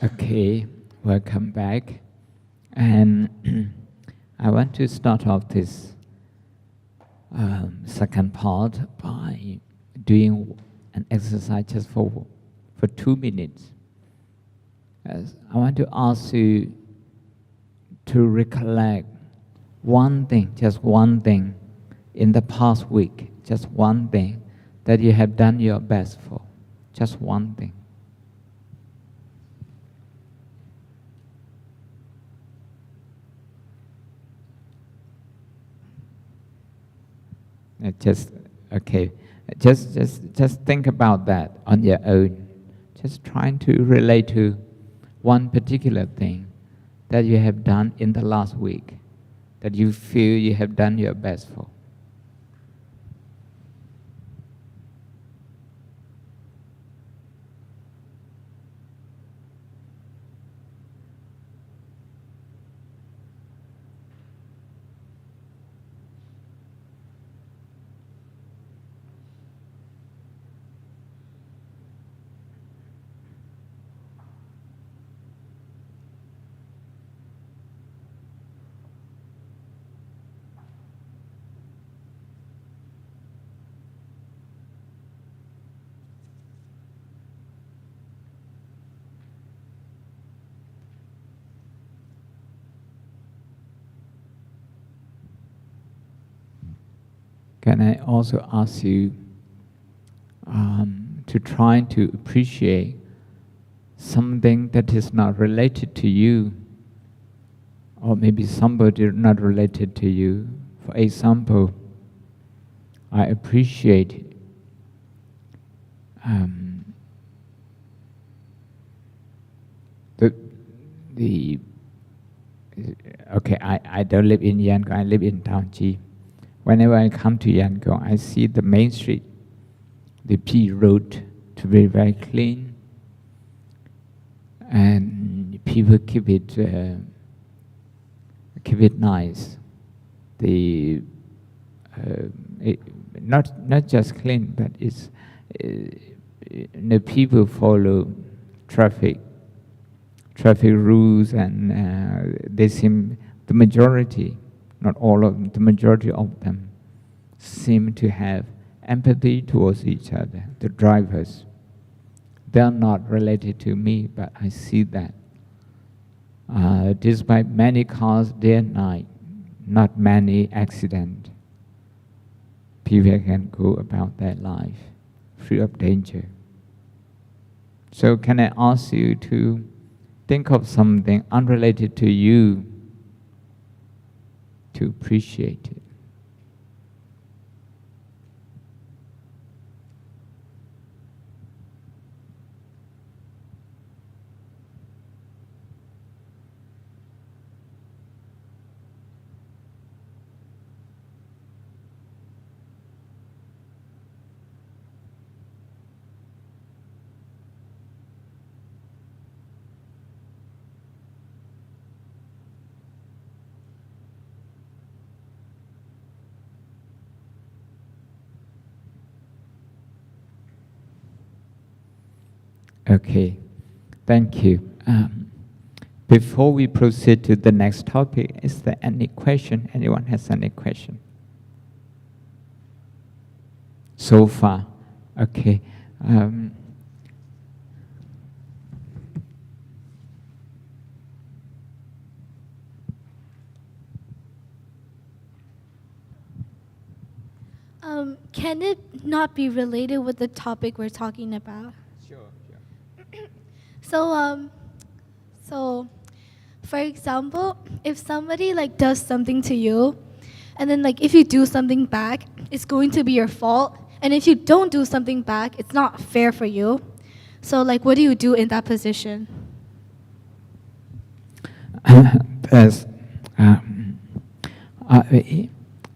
Okay, welcome back. And I want to start off this second part by doing an exercise just for 2 minutes. I want to ask you to recollect one thing, just one thing, in the past week, just one thing that you have done your best for, just one thing. Just think about that on your own. Just trying to relate to one particular thing that you have done in the last week that you feel you have done your best for. Can I also ask you to try to appreciate something that is not related to you, or maybe somebody not related to you? For example, I appreciate I don't live in Yangon, I live in Taunji. Whenever I come to Yangon, I see the main street, the P road, to be very clean, and people keep it nice. Not just clean, but it's the people follow traffic rules, and they seem, the majority, not all of them, the majority of them seem to have empathy towards each other. The drivers, they are not related to me, but I see that. Despite many cars day and night, not many accidents, people can go about their life free of danger. So can I ask you to think of something unrelated to you, to appreciate it? Okay, thank you. Before we proceed to the next topic, is there any question? Anyone has any question? So far, okay. Can it not be related with the topic we're talking about? Sure. So, for example, if somebody does something to you, and then if you do something back, it's going to be your fault. And if you don't do something back, it's not fair for you. So what do you do in that position?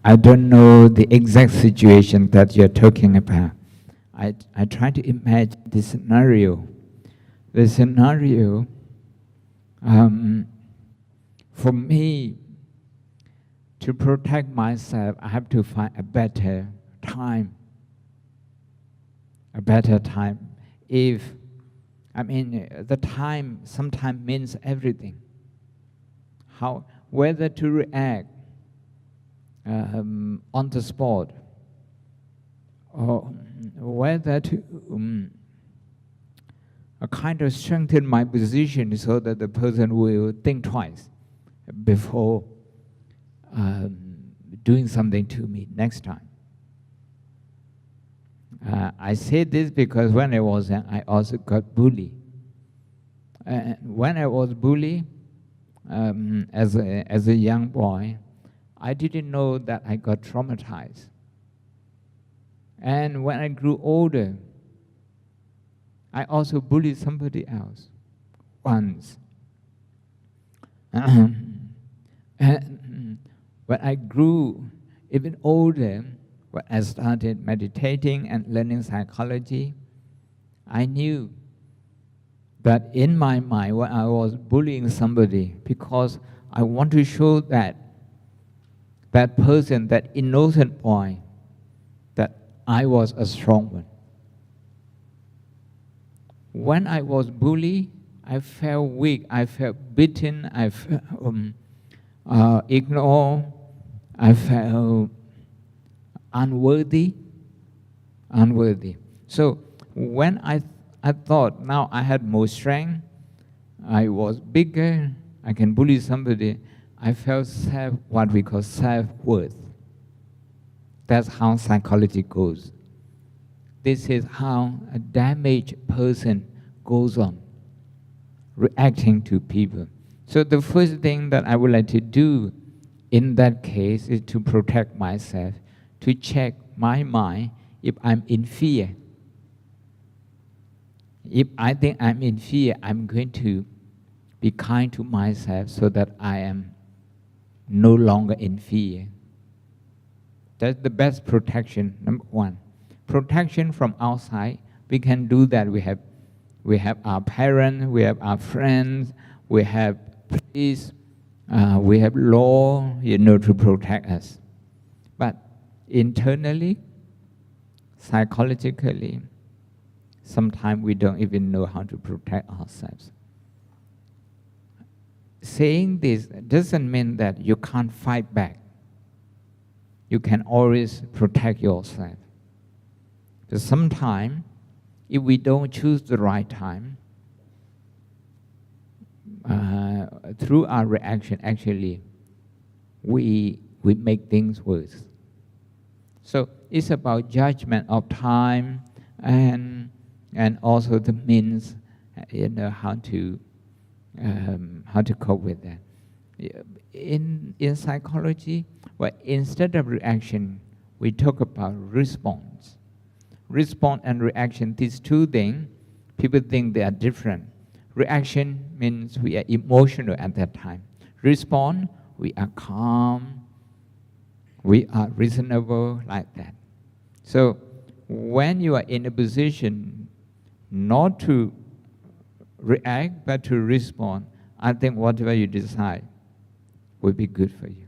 I don't know the exact situation that you're talking about. I try to imagine the scenario. The scenario, for me, to protect myself, I have to find a better time. If I mean, the time sometimes means everything. Whether to react on the spot, or whether to kind of strengthen my position so that the person will think twice before doing something to me next time. I say this because when I was young, I also got bullied. And when I was bullied, as a young boy, I didn't know that I got traumatized. And when I grew older, I also bullied somebody else once. And when I grew even older, when I started meditating and learning psychology, I knew that in my mind when I was bullying somebody, because I want to show that person, that innocent boy, that I was a strong one. When I was bullied, I felt weak, I felt beaten, I felt ignored, I felt unworthy. So when I thought now I had more strength, I was bigger, I can bully somebody, I felt what we call self-worth. That's how psychology goes. This is how a damaged person goes on, reacting to people. So the first thing that I would like to do in that case is to protect myself, to check my mind if I'm in fear. If I think I'm in fear, I'm going to be kind to myself so that I am no longer in fear. That's the best protection, number one. Protection from outside, we can do that. We have our parents, we have our friends, we have police, we have law, to protect us. But internally, psychologically, sometimes we don't even know how to protect ourselves. Saying this doesn't mean that you can't fight back. You can always protect yourself. But sometimes, if we don't choose the right time, through our reaction, actually, we make things worse. So it's about judgment of time and also the means, how to cope with that. In psychology, well, instead of reaction, we talk about response. Response and reaction, these two things, people think they are different. Reaction means we are emotional at that time. Response, we are calm, we are reasonable, like that. So when you are in a position not to react but to respond, I think whatever you decide will be good for you.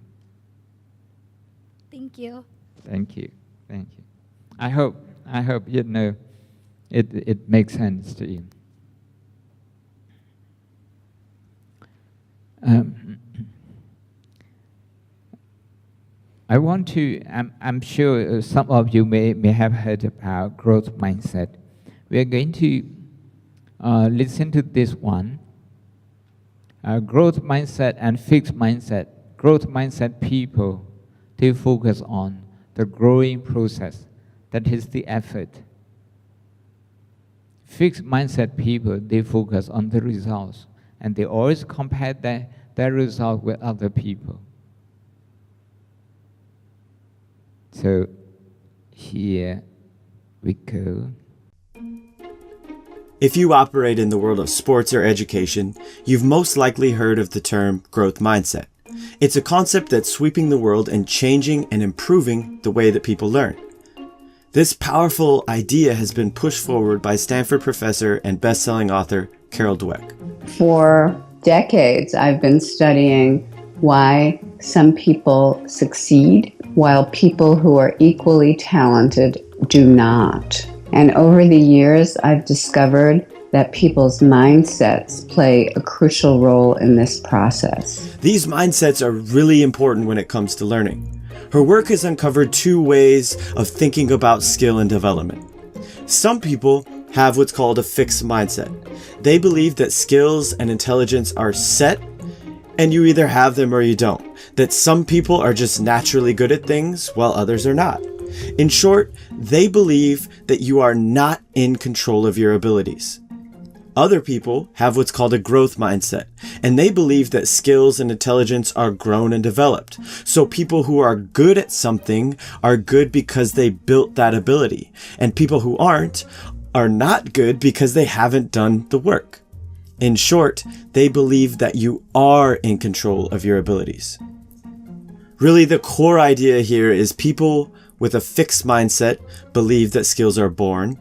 Thank you. Thank you. Thank you. I hope it makes sense to you. I want to, I'm sure some of you may have heard about growth mindset. We are going to listen to this one. Growth mindset and fixed mindset. Growth mindset people, they focus on the growing process. That is the effort. Fixed mindset people, they focus on the results. And they always compare their result with other people. So here we go. If you operate in the world of sports or education, you've most likely heard of the term growth mindset. It's a concept that's sweeping the world and changing and improving the way that people learn. This powerful idea has been pushed forward by Stanford professor and best-selling author Carol Dweck. For decades, I've been studying why some people succeed while people who are equally talented do not. And over the years, I've discovered that people's mindsets play a crucial role in this process. These mindsets are really important when it comes to learning. Her work has uncovered two ways of thinking about skill and development. Some people have what's called a fixed mindset. They believe that skills and intelligence are set, and you either have them or you don't. That some people are just naturally good at things while others are not. In short, they believe that you are not in control of your abilities. Other people have what's called a growth mindset, and they believe that skills and intelligence are grown and developed. So people who are good at something are good because they built that ability, and people who aren't are not good because they haven't done the work. In short, they believe that you are in control of your abilities. Really, the core idea here is people with a fixed mindset believe that skills are born.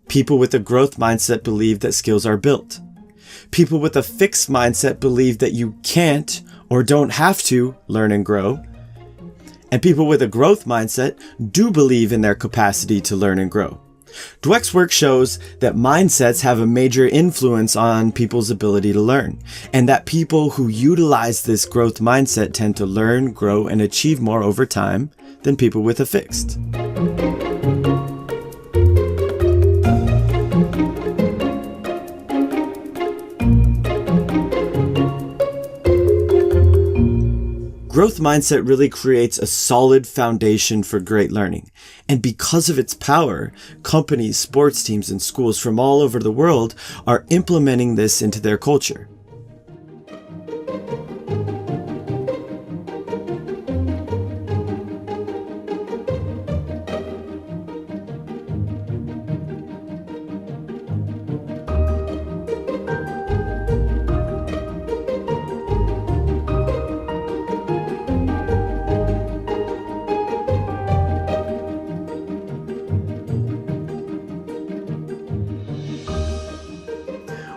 People with a growth mindset believe that skills are built. People with a fixed mindset believe that you can't or don't have to learn and grow. And people with a growth mindset do believe in their capacity to learn and grow. Dweck's work shows that mindsets have a major influence on people's ability to learn, and that people who utilize this growth mindset tend to learn, grow, and achieve more over time than people with a fixed. Growth mindset really creates a solid foundation for great learning. And because of its power, companies, sports teams, and schools from all over the world are implementing this into their culture.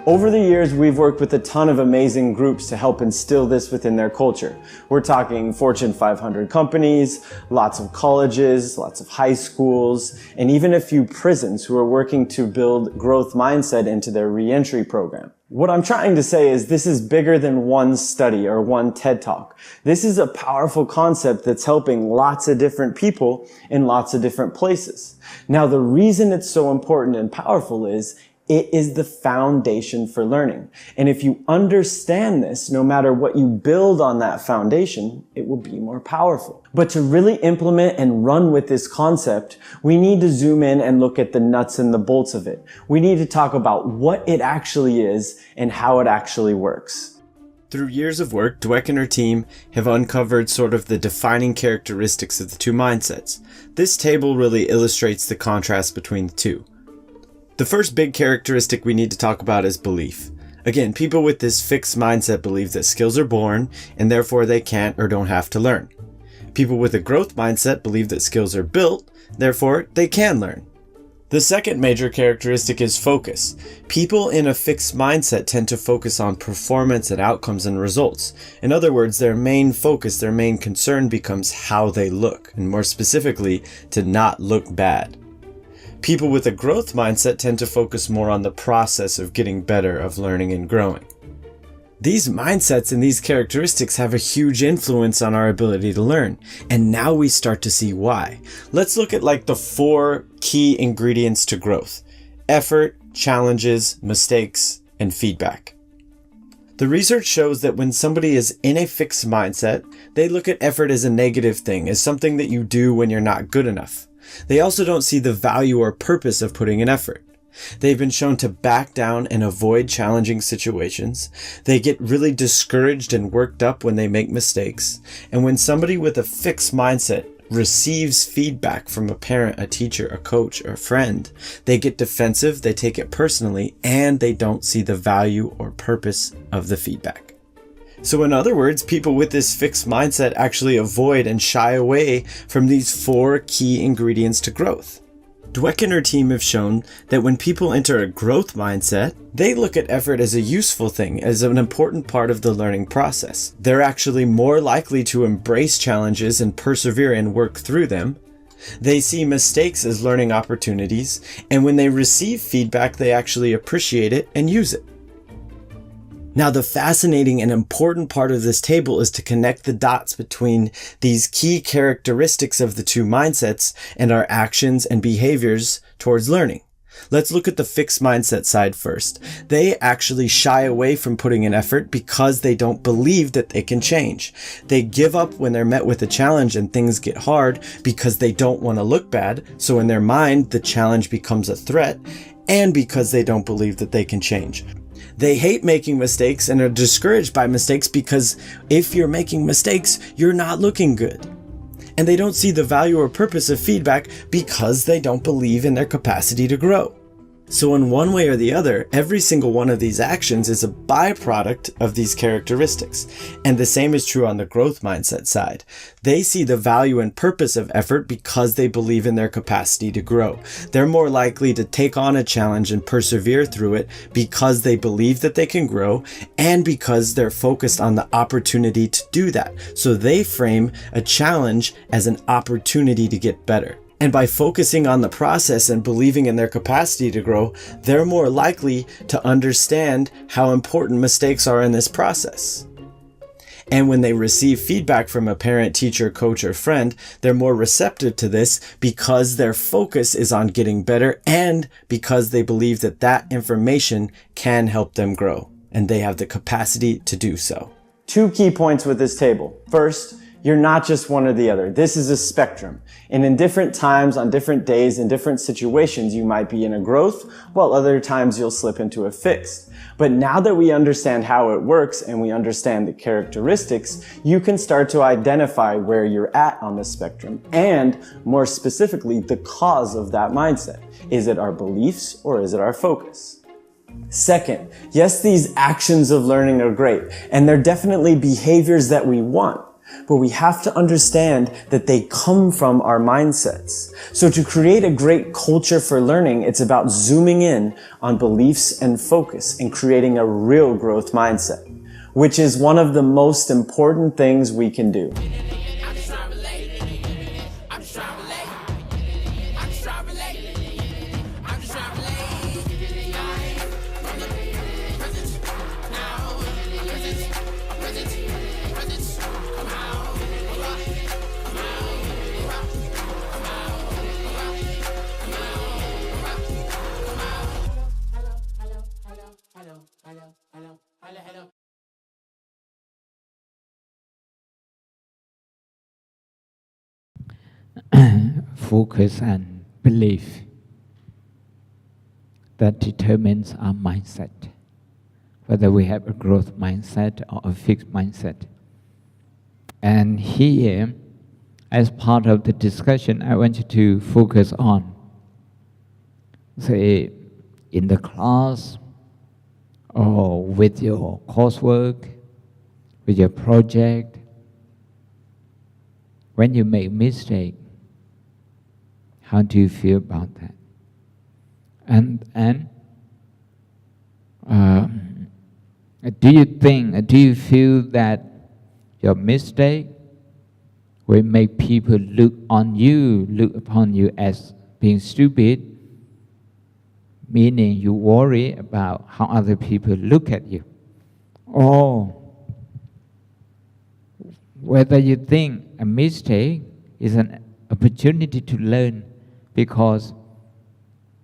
Over the years, we've worked with a ton of amazing groups to help instill this within their culture. We're talking Fortune 500 companies, lots of colleges, lots of high schools, and even a few prisons who are working to build growth mindset into their reentry program. What I'm trying to say is this is bigger than one study or one TED Talk. This is a powerful concept that's helping lots of different people in lots of different places. Now, the reason it's so important and powerful is it is the foundation for learning. And if you understand this, no matter what you build on that foundation, it will be more powerful. But to really implement and run with this concept, we need to zoom in and look at the nuts and the bolts of it. We need to talk about what it actually is and how it actually works. Through years of work, Dweck and her team have uncovered sort of the defining characteristics of the two mindsets. This table really illustrates the contrast between the two. The first big characteristic we need to talk about is belief. Again, people with this fixed mindset believe that skills are born and therefore they can't or don't have to learn. People with a growth mindset believe that skills are built, therefore they can learn. The second major characteristic is focus. People in a fixed mindset tend to focus on performance and outcomes and results. In other words, their main focus, their main concern becomes how they look, and more specifically, to not look bad. People with a growth mindset tend to focus more on the process of getting better, of learning and growing. These mindsets and these characteristics have a huge influence on our ability to learn, and now we start to see why. Let's look at like the 4 key ingredients to growth: effort, challenges, mistakes, and feedback. The research shows that when somebody is in a fixed mindset, they look at effort as a negative thing, as something that you do when you're not good enough. They also don't see the value or purpose of putting in effort. They've been shown to back down and avoid challenging situations. They get really discouraged and worked up when they make mistakes. And when somebody with a fixed mindset receives feedback from a parent, a teacher, a coach, or a friend, they get defensive, they take it personally, and they don't see the value or purpose of the feedback. So in other words, people with this fixed mindset actually avoid and shy away from these 4 key ingredients to growth. Dweck and her team have shown that when people enter a growth mindset, they look at effort as a useful thing, as an important part of the learning process. They're actually more likely to embrace challenges and persevere and work through them. They see mistakes as learning opportunities, and when they receive feedback, they actually appreciate it and use it. Now, the fascinating and important part of this table is to connect the dots between these key characteristics of the two mindsets and our actions and behaviors towards learning. Let's look at the fixed mindset side first. They actually shy away from putting in effort because they don't believe that they can change. They give up when they're met with a challenge and things get hard because they don't want to look bad. So in their mind, the challenge becomes a threat, and because they don't believe that they can change. They hate making mistakes and are discouraged by mistakes because if you're making mistakes, you're not looking good. And they don't see the value or purpose of feedback because they don't believe in their capacity to grow. So in one way or the other, every single one of these actions is a byproduct of these characteristics. And the same is true on the growth mindset side. They see the value and purpose of effort because they believe in their capacity to grow. They're more likely to take on a challenge and persevere through it because they believe that they can grow and because they're focused on the opportunity to do that. So they frame a challenge as an opportunity to get better. And by focusing on the process and believing in their capacity to grow, they're more likely to understand how important mistakes are in this process. And when they receive feedback from a parent, teacher, coach, or friend, they're more receptive to this because their focus is on getting better and because they believe that that information can help them grow and they have the capacity to do so. 2 key points with this table. First, you're not just one or the other. This is a spectrum. And in different times, on different days, in different situations, you might be in a growth, while other times you'll slip into a fixed. But now that we understand how it works and we understand the characteristics, you can start to identify where you're at on the spectrum and, more specifically, the cause of that mindset. Is it our beliefs or is it our focus? Second, yes, these actions of learning are great, and they're definitely behaviors that we want. But we have to understand that they come from our mindsets. So to create a great culture for learning, it's about zooming in on beliefs and focus and creating a real growth mindset, which is one of the most important things we can do. Focus and belief that determines our mindset, whether we have a growth mindset or a fixed mindset. And here, as part of the discussion, I want you to focus on, say, in the class or with your coursework, with your project, when you make mistake, how do you feel about that? And do you feel that your mistake will make people look upon you as being stupid, meaning you worry about how other people look at you? Or whether you think a mistake is an opportunity to learn, because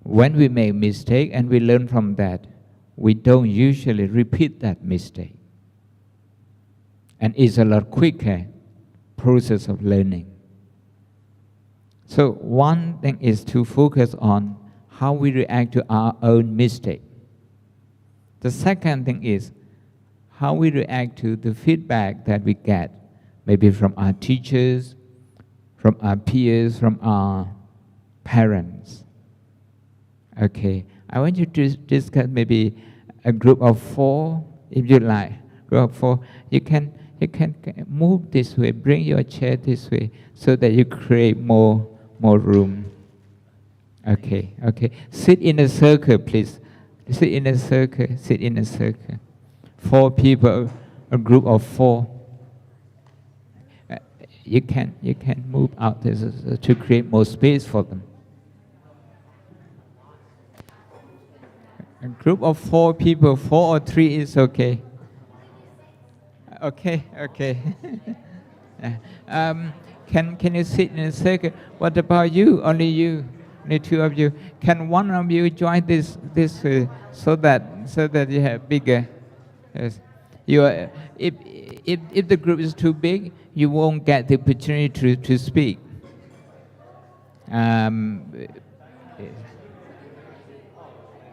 when we make mistake and we learn from that, we don't usually repeat that mistake. And it's a lot quicker process of learning. So one thing is to focus on how we react to our own mistake. The second thing is how we react to the feedback that we get, maybe from our teachers, from our peers, from our parents. Okay, I want you to discuss maybe a group of 4, if you like. Group of 4, you can move this way, bring your chair this way, so that you create more room. Okay. Sit in a circle, please. Sit in a circle. 4 people, a group of 4. you can move out this to create more space for them. A group of 4 people, 4 or 3 is okay. Okay. Can you sit in a circle? What about you? Only you, only 2 of you. Can one of you join this so that you have bigger? Yes. If the group is too big, you won't get the opportunity to speak.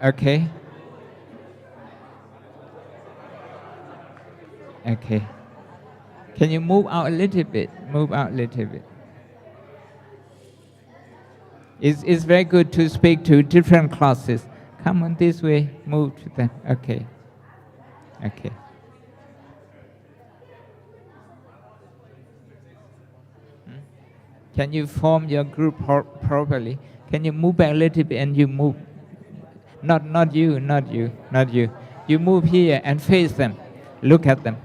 Okay. Okay. Can you move out a little bit? Move out a little bit. It's very good to speak to different classes. Come on this way, move to them. Okay. Okay. Can you form your group properly? Can you move back a little bit and you move? Not you. You move here and face them. Look at them.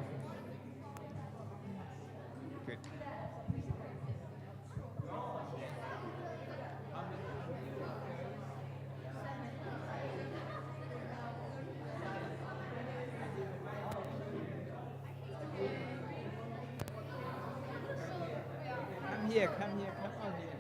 Come out here.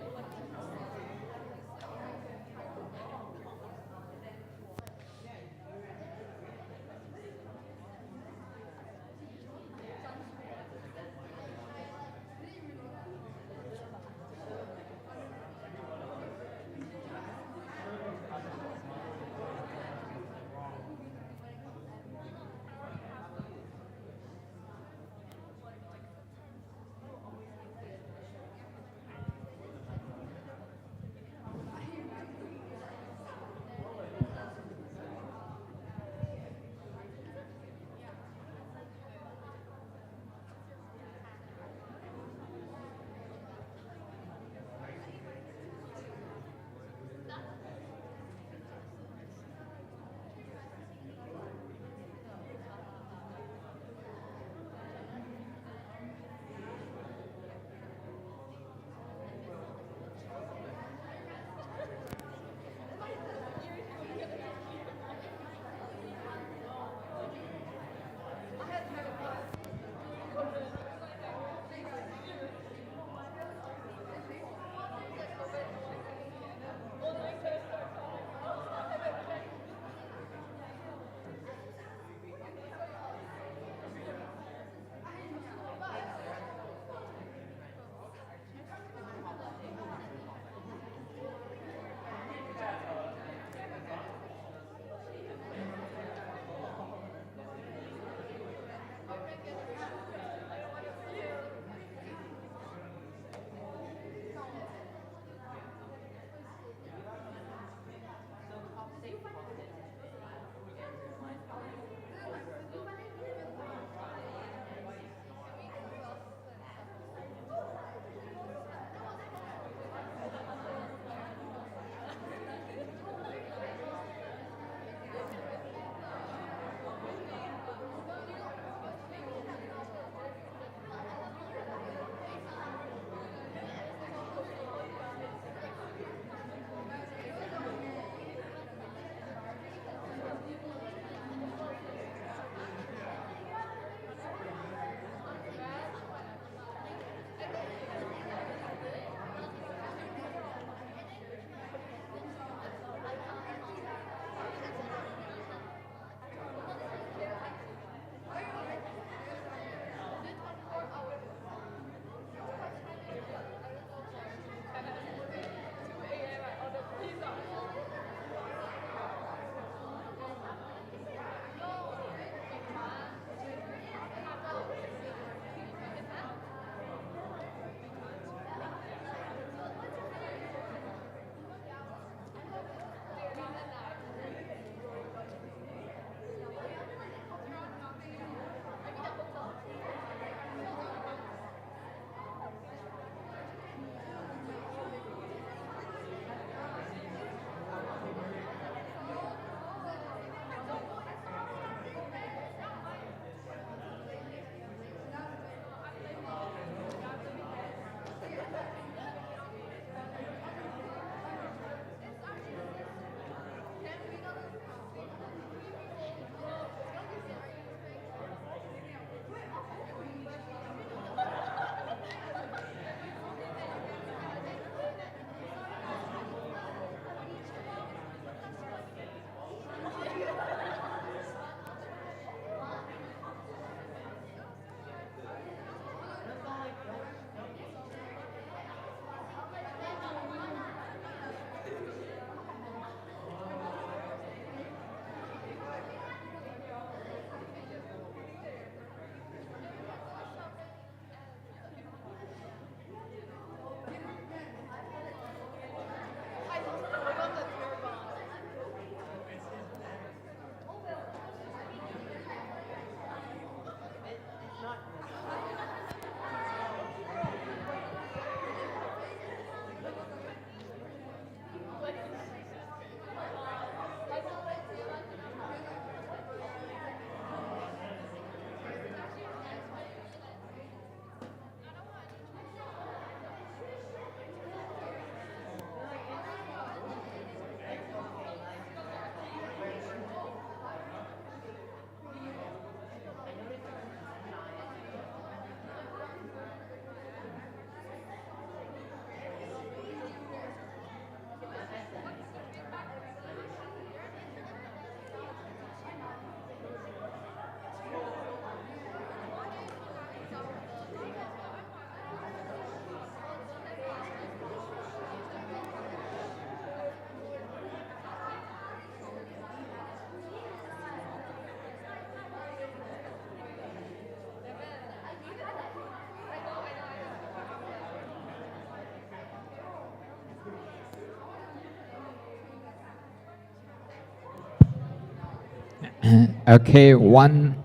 Okay, one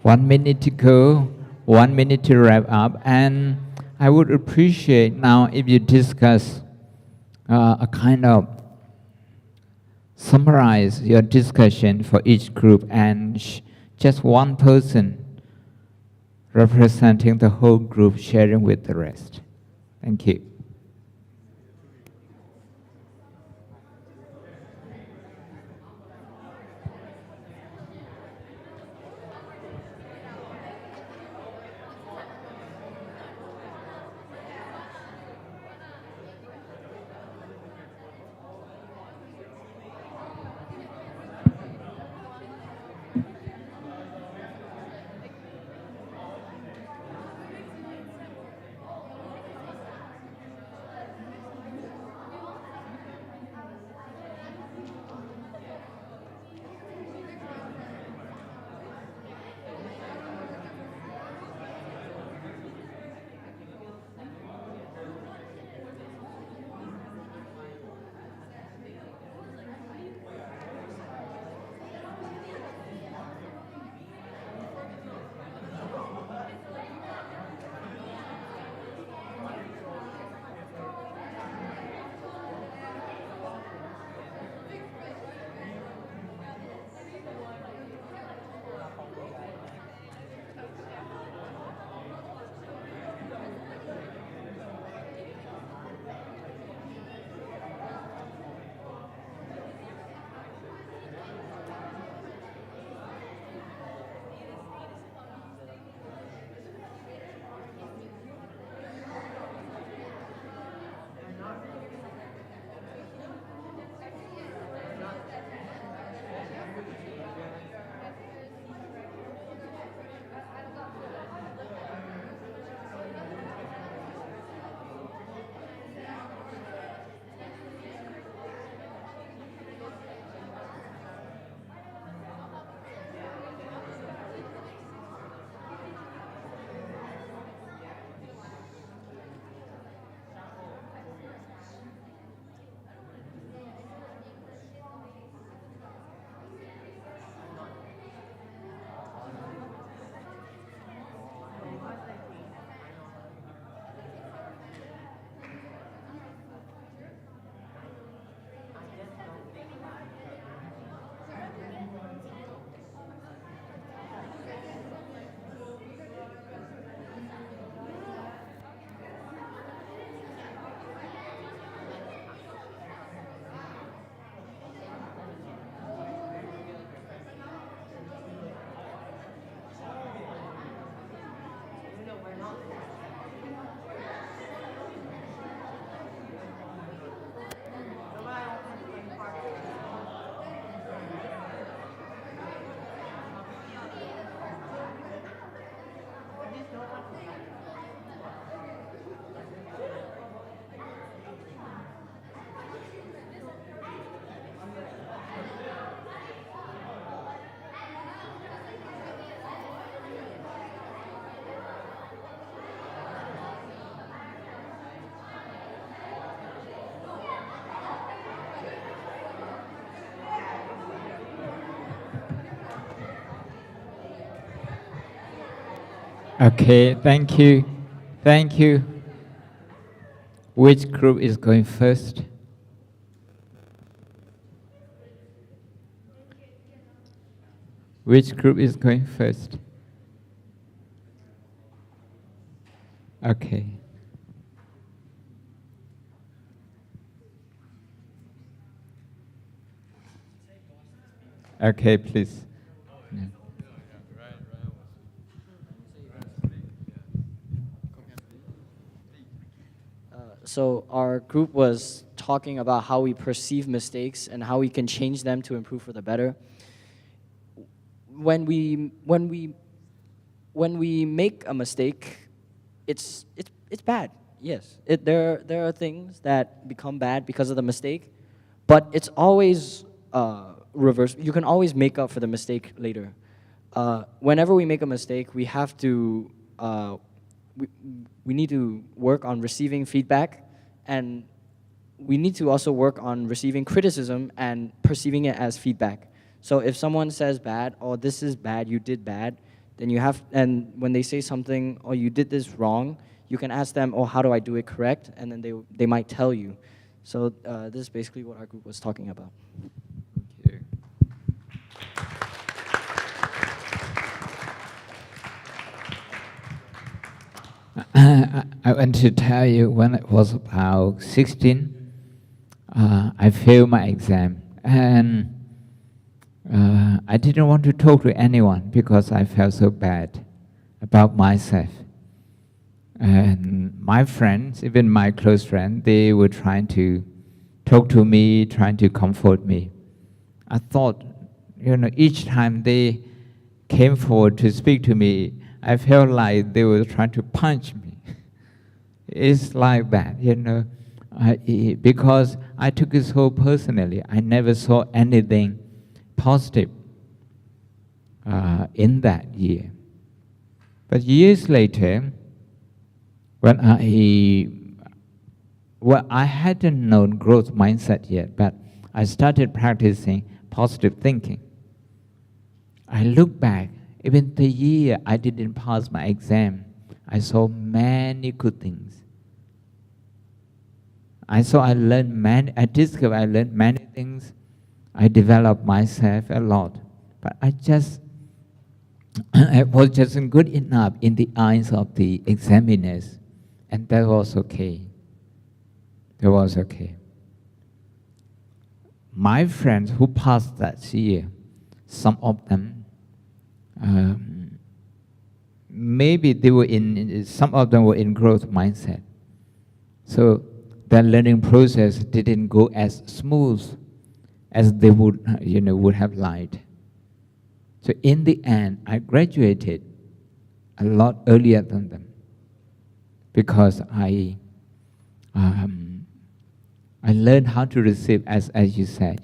minute to go, 1 minute to wrap up, and I would appreciate now if you discuss a kind of summarize your discussion for each group and just one person representing the whole group sharing with the rest. Thank you. Okay, thank you. Thank you. Which group is going first? Which group is going first? Okay. Okay, please. Yeah. So our group was talking about how we perceive mistakes and how we can change them to improve for the better. When we make a mistake, it's bad. Yes, there are things that become bad because of the mistake, but it's always reverse. You can always make up for the mistake later. Whenever we make a mistake, we have to we need to work on receiving feedback, and we need to also work on receiving criticism and perceiving it as feedback. So if someone says bad, oh, this is bad, you did bad, then you have, and when they say something, oh, you did this wrong, you can ask them, oh, how do I do it correct? And then they might tell you. So this is basically what our group was talking about. Thank you. I want to tell you, when I was about 16, I failed my exam, and I didn't want to talk to anyone because I felt so bad about myself. And my friends, even my close friends, they were trying to talk to me, trying to comfort me. I thought, each time they came forward to speak to me, I felt like they were trying to punch me. It's like that, because I took it so personally. I never saw anything positive in that year. But years later, when I hadn't known growth mindset yet, but I started practicing positive thinking. I look back, even the year I didn't pass my exam, I saw many good things. I discovered I learned many things. I developed myself a lot. But I wasn't good enough in the eyes of the examiners. And that was okay. That was okay. My friends who passed that year, some of them, some of them were in growth mindset. So their learning process didn't go as smooth as they would have liked. So in the end, I graduated a lot earlier than them because I learned how to receive, as you said,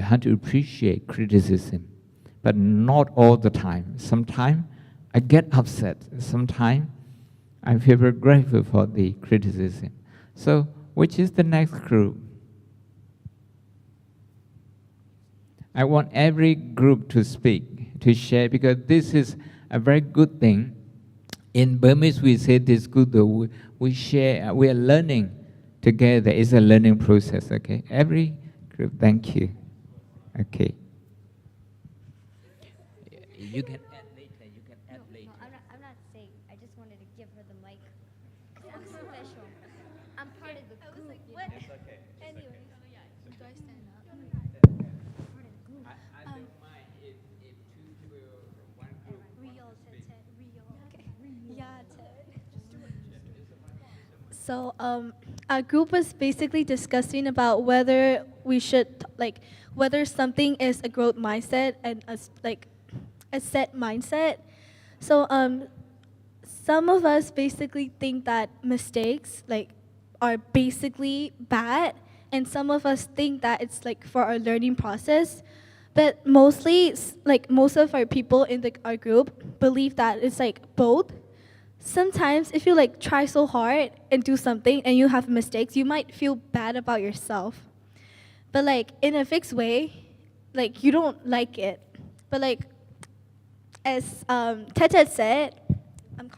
how to appreciate criticism, but not all the time. Sometimes I get upset. Sometimes I feel very grateful for the criticism. So, which is the next group? I want every group to speak, to share, because this is a very good thing. In Burmese, we say this good, we share, we are learning together. It's a learning process, okay? Every group, thank you. Okay. You can add later, No, I'm not saying. I just wanted to give her the mic. 'Cause I'm special. I'm part of the group. What? It's okay. Anyway, do I stand up? I don't mind if two people from one group Real, real. Okay. Yeah, So our group was basically discussing about whether we should whether something is a growth mindset and a set mindset. So some of us basically think that mistakes are basically bad, and some of us think that it's for our learning process. But mostly, most of our people in our group believe that it's both. Sometimes if you try so hard and do something and you have mistakes, you might feel bad about yourself. But in a fixed way, you don't like it. But as Tete said, I'm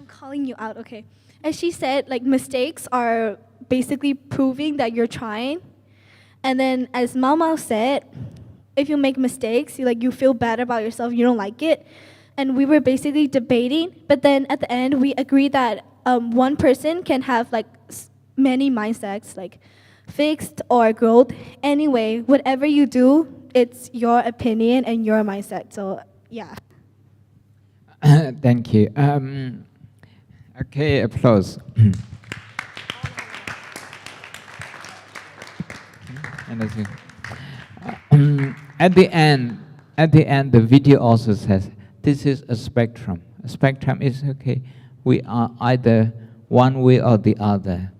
calling you out, okay. As she said, mistakes are basically proving that you're trying. And then as Mau said, if you make mistakes, you feel bad about yourself, you don't like it. And we were basically debating, but then at the end we agreed that one person can have many mindsets, fixed or growth. Anyway, whatever you do, it's your opinion and your mindset. So yeah. Thank you. Okay, applause. At the end, the video also says this is a spectrum. A spectrum is okay. We are either one way or the other.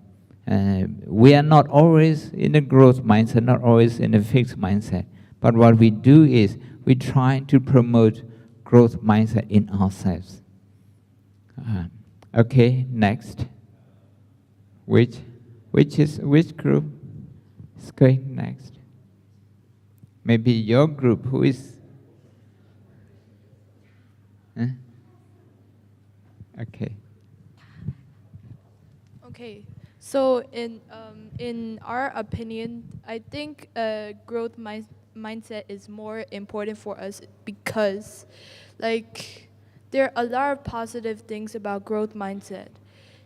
We are not always in a growth mindset, not always in a fixed mindset. But what we do is we try to promote growth mindset in ourselves. Okay, next. Which group is going next? Maybe your group, who is? Huh? Okay. Okay, so in our opinion, I think growth mindset is more important for us because, like, there are a lot of positive things about growth mindset.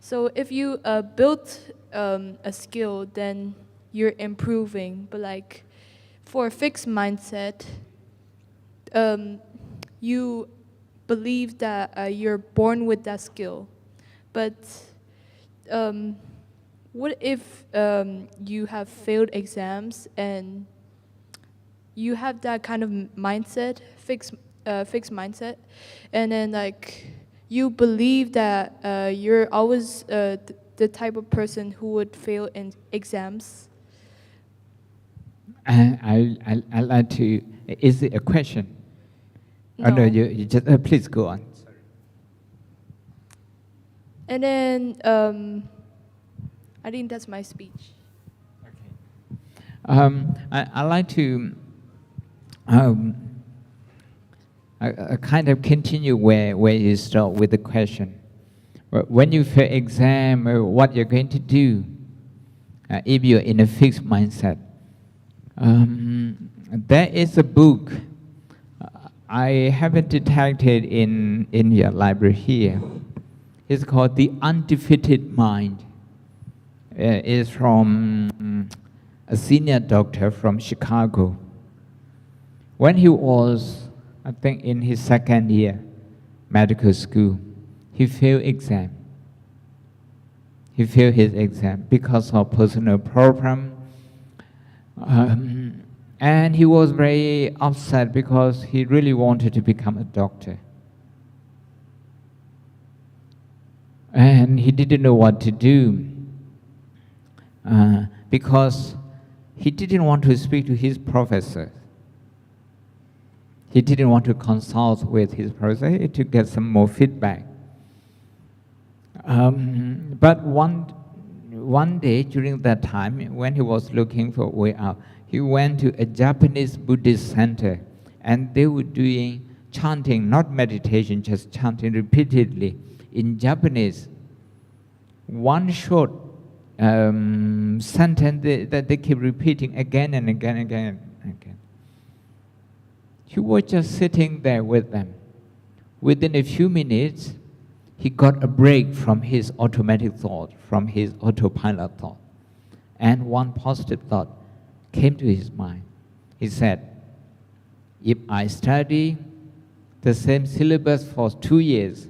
So if you build a skill, then you're improving. But like, for a fixed mindset, you believe that you're born with that skill, but what if you have failed exams and you have that kind of mindset, fixed mindset, and then like you believe that you're always the type of person who would fail in exams? I like to. Is it a question? No. Oh, no, you just please go on. Sorry. And then I think that's my speech. I like to kind of continue where you start with the question. When you fail exam, what you're going to do if you're in a fixed mindset. There is a book I haven't detected in your library here. It's called The Undefeated Mind. It's from a senior doctor from Chicago. When he was, I think, in his second year medical school, he failed exam. He failed his exam because of personal problem. And he was very upset because he really wanted to become a doctor. And he didn't know what to do because he didn't want to speak to his professor. He didn't want to consult with his professor to get some more feedback. But one day during that time, when he was looking for a way out, he went to a Japanese Buddhist center, and they were doing chanting, not meditation, just chanting repeatedly in Japanese. One short sentence that they keep repeating again and again and again and again. He was just sitting there with them. Within a few minutes, he got a break from his automatic thought, from his autopilot thought. And one positive thought came to his mind. He said, if I study the same syllabus for 2 years,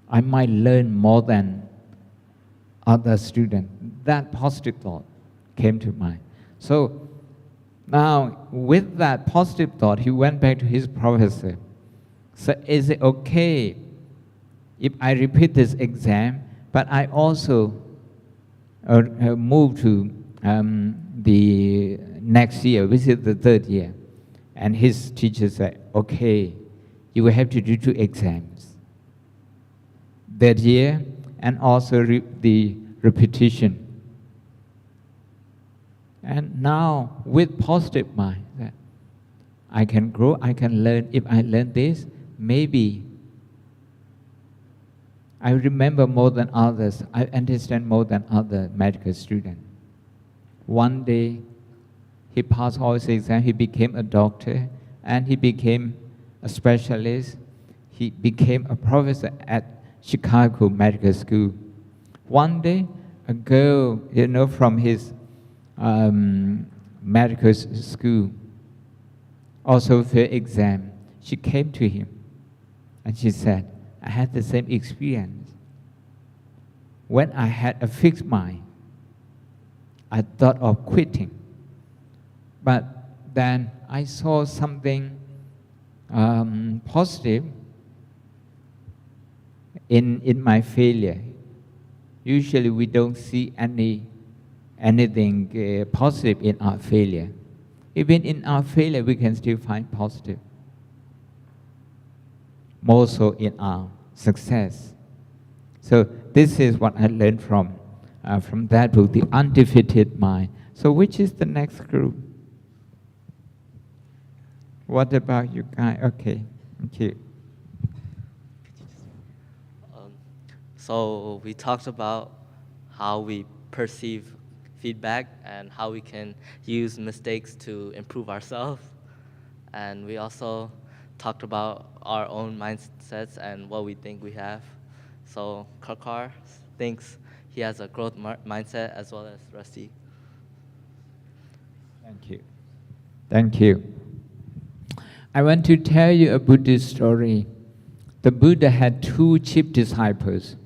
I might learn more than other students. That positive thought came to mind. So now, with that positive thought, he went back to his professor. So, is it okay if I repeat this exam, but I also move to the next year, which is the third year? And his teacher said, okay, you will have to do 2 exams that year, and also the repetition. And now, with positive mind, that I can grow, I can learn. If I learn this, maybe I remember more than others. I understand more than other medical students. One day, he passed all his exams. He became a doctor, and he became a specialist. He became a professor at Chicago Medical School. One day, a girl, from his medical school, also failed exam. She came to him, and she said, I had the same experience. When I had a fixed mind, I thought of quitting. But then I saw something positive in my failure. Usually we don't see anything positive in our failure. Even in our failure, we can still find positive. More so in our success. So this is what I learned from that book, The Undefeated Mind. So which is the next group? What about you guys? Okay, thank you. So we talked about how we perceive feedback and how we can use mistakes to improve ourselves. And we also talked about our own mindsets and what we think we have. So Karkar thinks he has a growth mindset as well as Rusty. Thank you. Thank you. I want to tell you a Buddhist story. The Buddha had two chief disciples.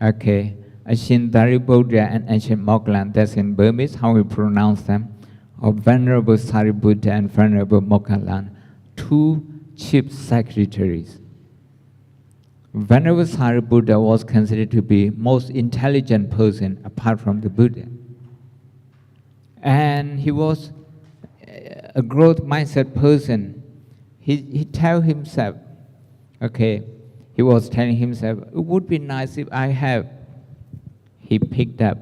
Okay, ancient Buddha and ancient Mogglan, that's in Burmese, how we pronounce them, or Venerable Sariputta and Venerable Mogglan, two chief secretaries. Venerable Sariputta was considered to be most intelligent person apart from the Buddha. And he was a growth mindset person. He tell himself, okay, he was telling himself, it would be nice if I have, he picked up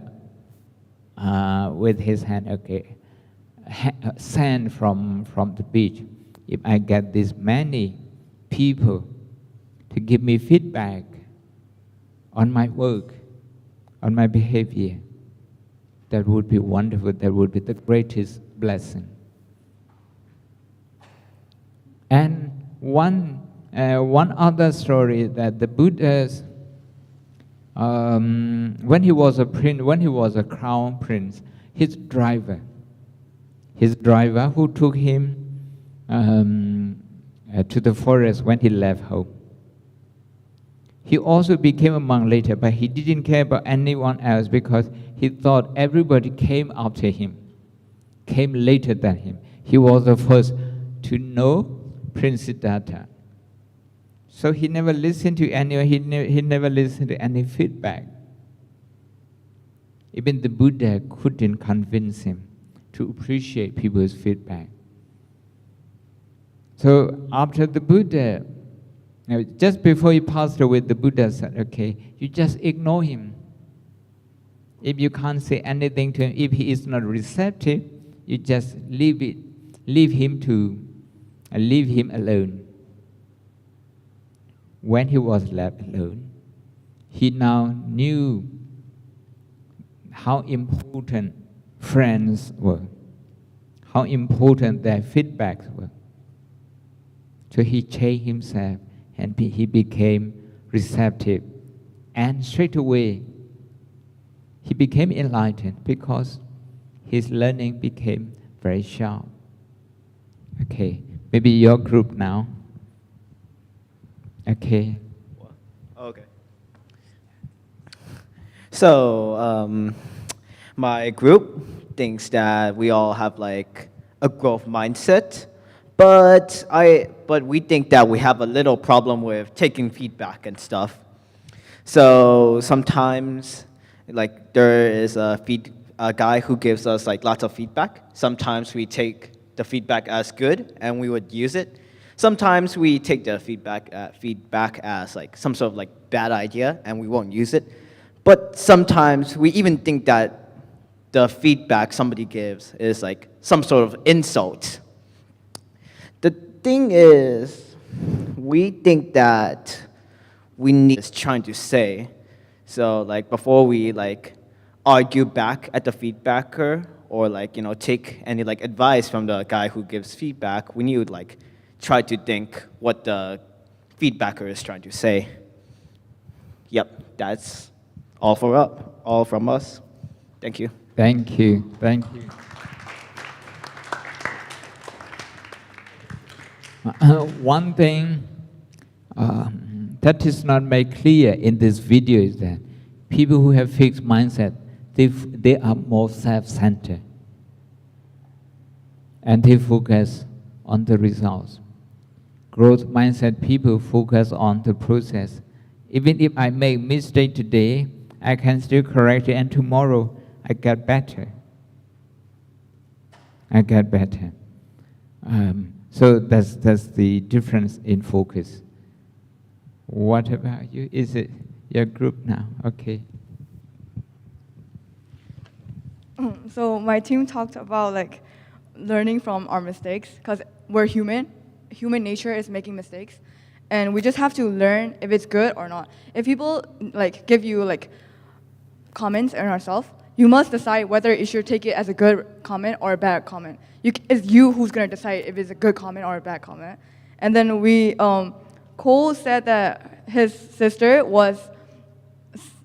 with his hand, okay, sand from the beach. If I get this many people to give me feedback on my work, on my behavior, that would be wonderful, that would be the greatest blessing. And one other story that the Buddha's, when he was a prince, when he was a crown prince, his driver who took him to the forest when he left home. He also became a monk later, but he didn't care about anyone else because he thought everybody came after him, came later than him. He was the first to know Prince Siddhartha. So he never listened to anyone, he never listened to any feedback. Even the Buddha couldn't convince him to appreciate people's feedback. So after the Buddha, just before he passed away, the Buddha said, okay, you just ignore him. If you can't say anything to him, if he is not receptive, you just leave him alone. When he was left alone, he now knew how important friends were, how important their feedbacks were. So he changed himself and he became receptive. And straight away, he became enlightened because his learning became very sharp. Okay, maybe your group now. Okay. Okay. So my group thinks that we all have like a growth mindset, but we think that we have a little problem with taking feedback and stuff. So sometimes, like there is a guy who gives us like lots of feedback. Sometimes we take the feedback as good and we would use it. Sometimes we take the feedback as like some sort of like bad idea and we won't use it. But sometimes we even think that the feedback somebody gives is like some sort of insult. The thing is, we think that we need is trying to say. So like before we like argue back at the feedbacker or like, you know, take any like advice from the guy who gives feedback, we need to like try to think what the feedbacker is trying to say. Yep, that's all from us. Thank you. Thank you. Thank you. One thing that is not made clear in this video is that people who have fixed mindset, they are more self-centered and they focus on the results. Growth mindset people focus on the process. Even if I make mistake today, I can still correct it and tomorrow I get better. So that's the difference in focus. What about you? Is it your group now? Okay. So my team talked about like learning from our mistakes, because we're human. Human nature is making mistakes, and we just have to learn if it's good or not. If people like give you like comments on ourselves, you must decide whether you should take it as a good comment or a bad comment. It's you who's gonna decide if it's a good comment or a bad comment. And then Cole said that his sister was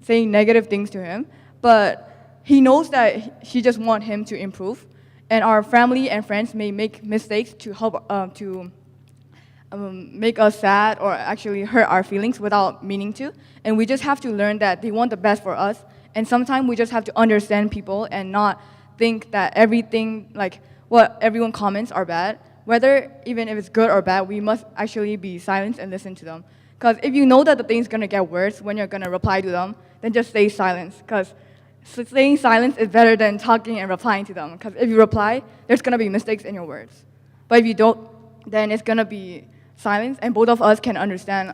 saying negative things to him, but he knows that she just wants him to improve. And our family and friends may make mistakes to help make us sad or actually hurt our feelings without meaning to. And we just have to learn that they want the best for us. And sometimes we just have to understand people and not think that everything, like what everyone comments are bad. Whether even if it's good or bad, we must actually be silent and listen to them. Because if you know that the thing's gonna get worse when you're gonna reply to them, then just stay silent. Because staying silent is better than talking and replying to them. Because if you reply, there's gonna be mistakes in your words. But if you don't, then it's gonna be silence, and both of us can understand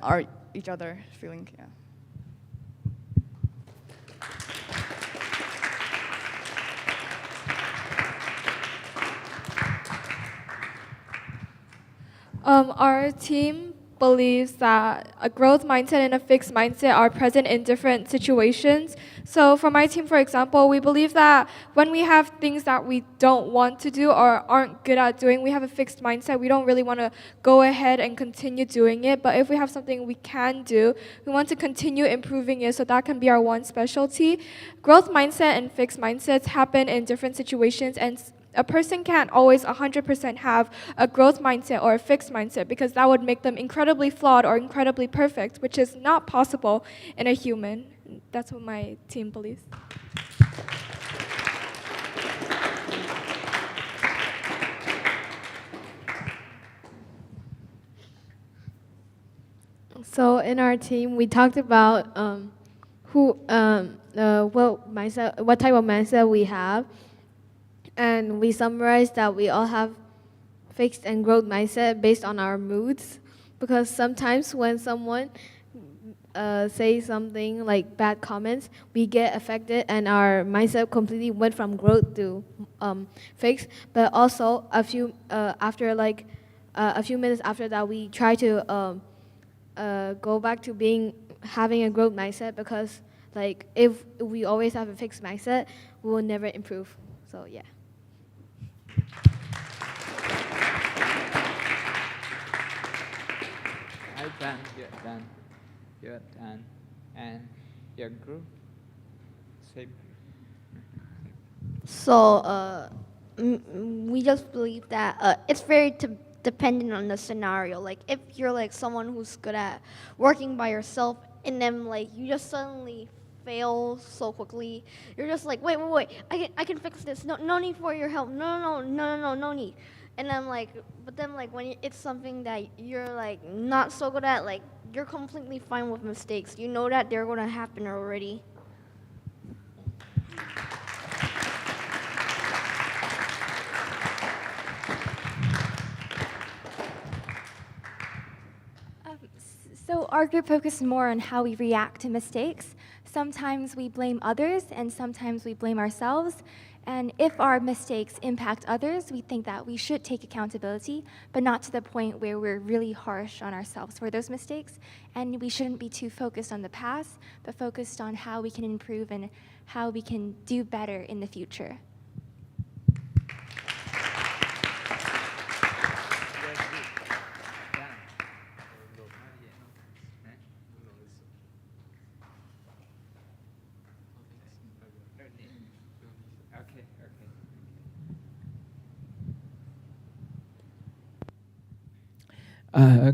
each other's feelings. Yeah. Our team believes that a growth mindset and a fixed mindset are present in different situations. So for my team, for example, we believe that when we have things that we don't want to do or aren't good at doing, we have a fixed mindset. We don't really want to go ahead and continue doing it. But if we have something we can do, we want to continue improving it, so that can be our one specialty. Growth mindset and fixed mindsets happen in different situations, and a person can't always 100% have a growth mindset or a fixed mindset, because that would make them incredibly flawed or incredibly perfect, which is not possible in a human. That's what my team believes. So in our team, we talked about what type of mindset we have. And we summarized that we all have fixed and growth mindset based on our moods, because sometimes when someone says something like bad comments, we get affected and our mindset completely went from growth to fixed. But also a few minutes after that, we try to go back to having a growth mindset, because like if we always have a fixed mindset, we will never improve. So yeah. Hi, Dan. You're done. And your group? Same. So we just believe that it's very dependent on the scenario. Like if you're like someone who's good at working by yourself, and then like you just suddenly fail so quickly, you're just like, wait, I can fix this. No need for your help. No need. And then but then when it's something that you're like not so good at, like you're completely fine with mistakes. You know that they're gonna happen already. So our group focuses more on how we react to mistakes. Sometimes we blame others, and sometimes we blame ourselves. And if our mistakes impact others, we think that we should take accountability, but not to the point where we're really harsh on ourselves for those mistakes. And we shouldn't be too focused on the past, but focused on how we can improve and how we can do better in the future.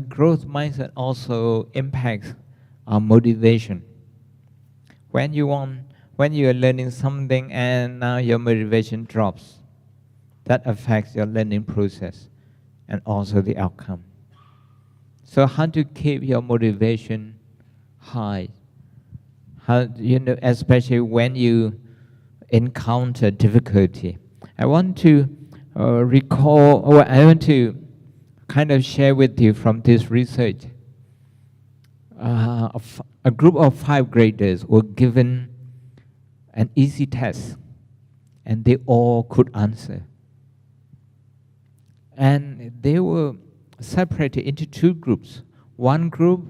Growth mindset also impacts our motivation. When you are learning something and now your motivation drops, that affects your learning process and also the outcome. So how to keep your motivation high? Especially when you encounter difficulty. I want to kind of share with you from this research. A group of 5 graders were given an easy test, and they all could answer. And they were separated into two groups. One group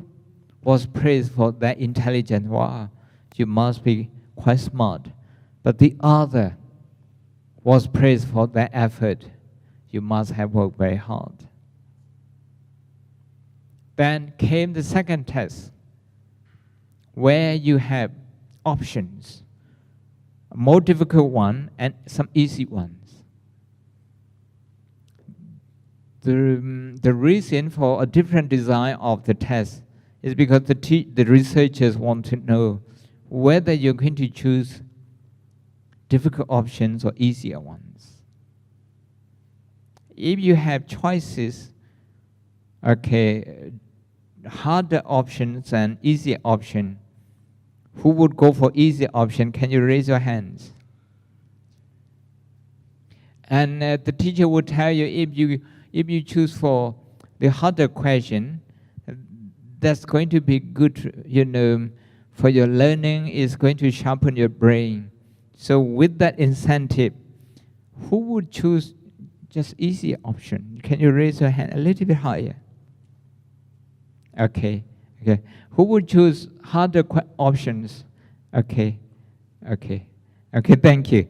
was praised for their intelligence. Wow, you must be quite smart. But the other was praised for their effort. You must have worked very hard. Then came the second test, where you have options, a more difficult one and some easy ones. The reason for a different design of the test is because the researchers want to know whether you're going to choose difficult options or easier ones. If you have choices, okay, harder options and easier option, who would go for easier option? Can you raise your hands? And the teacher would tell you, if you choose for the harder question, that's going to be good, for your learning. Is going to sharpen your brain. So with that incentive, who would choose just easy option? Can you raise your hand a little bit higher? Okay. Who would choose harder options? Okay. Thank you.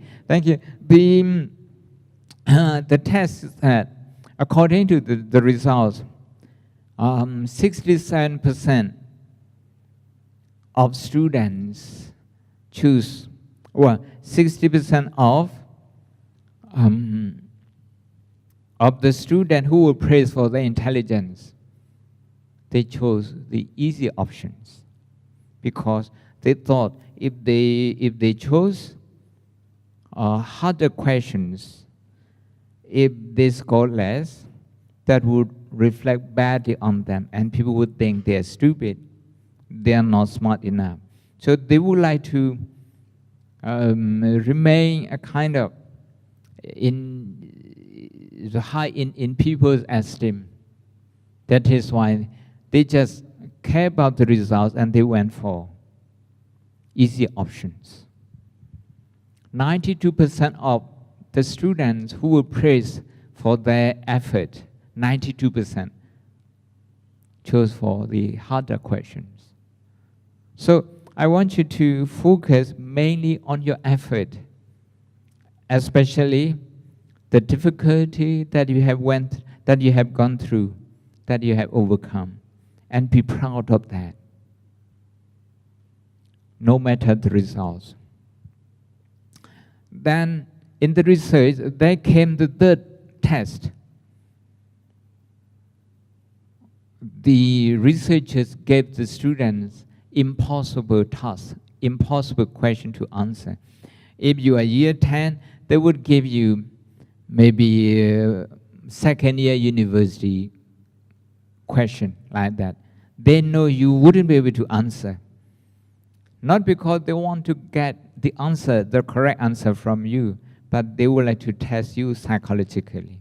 The test is that according to the results, 67% of students choose, 60% of the students who were praised for their intelligence, they chose the easy options because they thought if they chose harder questions, if they score less, that would reflect badly on them, and people would think they are stupid, they are not smart enough. So they would like to remain a kind of high in people's esteem. That is why they just care about the results and they went for easy options. 92% of the students who were praised for their effort, 92% chose for the harder questions. So I want you to focus mainly on your effort, especially the difficulty that you have gone through, that you have overcome, and be proud of that, no matter the results. Then in the research, there came the third test. The researchers gave the students impossible tasks, impossible question to answer. If you are year 10, they would give you maybe second year university question like that. They know you wouldn't be able to answer. Not because they want to get the answer, the correct answer from you, but they would like to test you psychologically.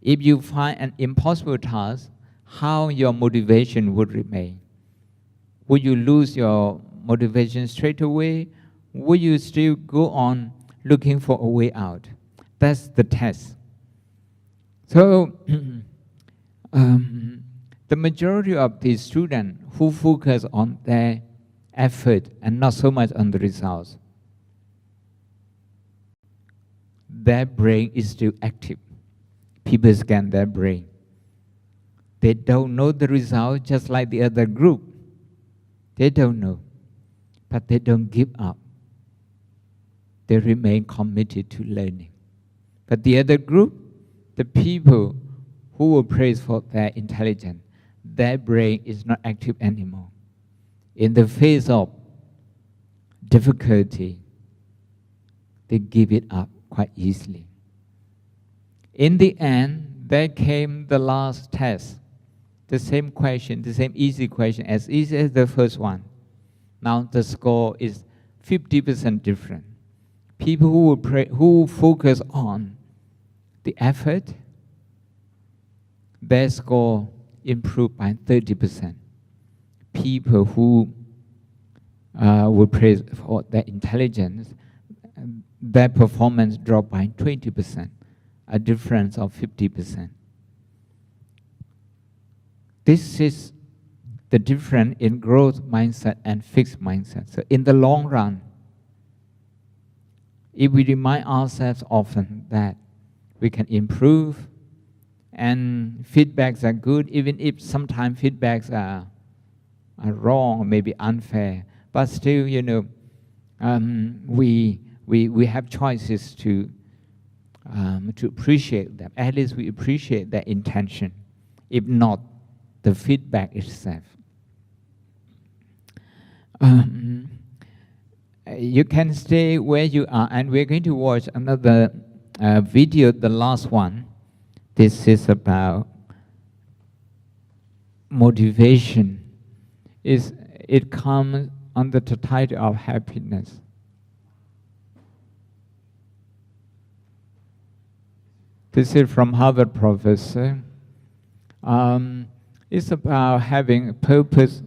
If you find an impossible task, how your motivation would remain? Would you lose your motivation straight away? Would you still go on looking for a way out? That's the test. So, the majority of the students who focus on their effort and not so much on the results, their brain is still active. People scan their brain. They don't know the result just like the other group. They don't know, but they don't give up. They remain committed to learning. But the other group, the people who were praised for their intelligence, their brain is not active anymore. In the face of difficulty, they give it up quite easily. In the end, there came the last test. The same question, the same easy question, as easy as the first one. Now the score is 50% different. People who focus on the effort, their score improved by 30%. People who were praised for their intelligence, their performance dropped by 20%. a difference of 50%. This is the difference in growth mindset and fixed mindset. So in the long run, if we remind ourselves often that we can improve and feedbacks are good, even if sometimes feedbacks are wrong, maybe unfair, but still, we have choices to appreciate them. At least we appreciate their intention, if not the feedback itself. You can stay where you are, and we're going to watch another video, the last one. This is about motivation. It comes under the title of happiness. This is from Harvard professor. It's about having a purpose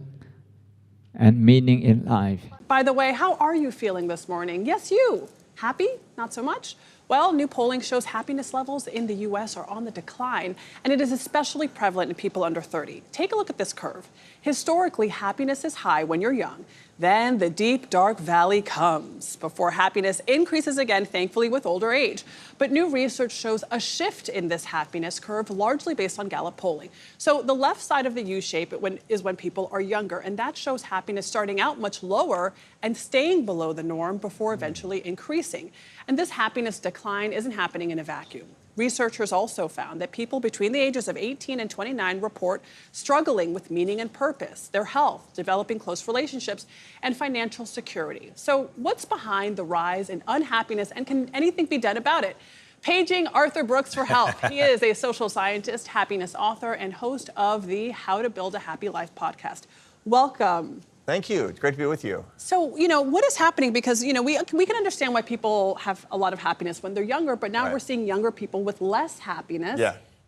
and meaning in life. By the way, how are you feeling this morning? Yes, you. Happy? Not so much? Well, new polling shows happiness levels in the U.S. are on the decline, and it is especially prevalent in people under 30. Take a look at this curve. Historically, happiness is high when you're young. Then the deep, dark valley comes before happiness increases again, thankfully, with older age. But new research shows a shift in this happiness curve, largely based on Gallup polling. So the left side of the U shape is when people are younger, and that shows happiness starting out much lower and staying below the norm before eventually increasing. And this happiness decline isn't happening in a vacuum. Researchers also found that people between the ages of 18 and 29 report struggling with meaning and purpose, their health, developing close relationships, and financial security. So what's behind the rise in unhappiness, and can anything be done about it? Paging Arthur Brooks for help. He is a social scientist, happiness author, and host of the How to Build a Happy Life podcast. Welcome. Thank you. It's great to be with you. So, what is happening? Because, we can understand why people have a lot of happiness when they're younger, but now we're seeing younger people with less happiness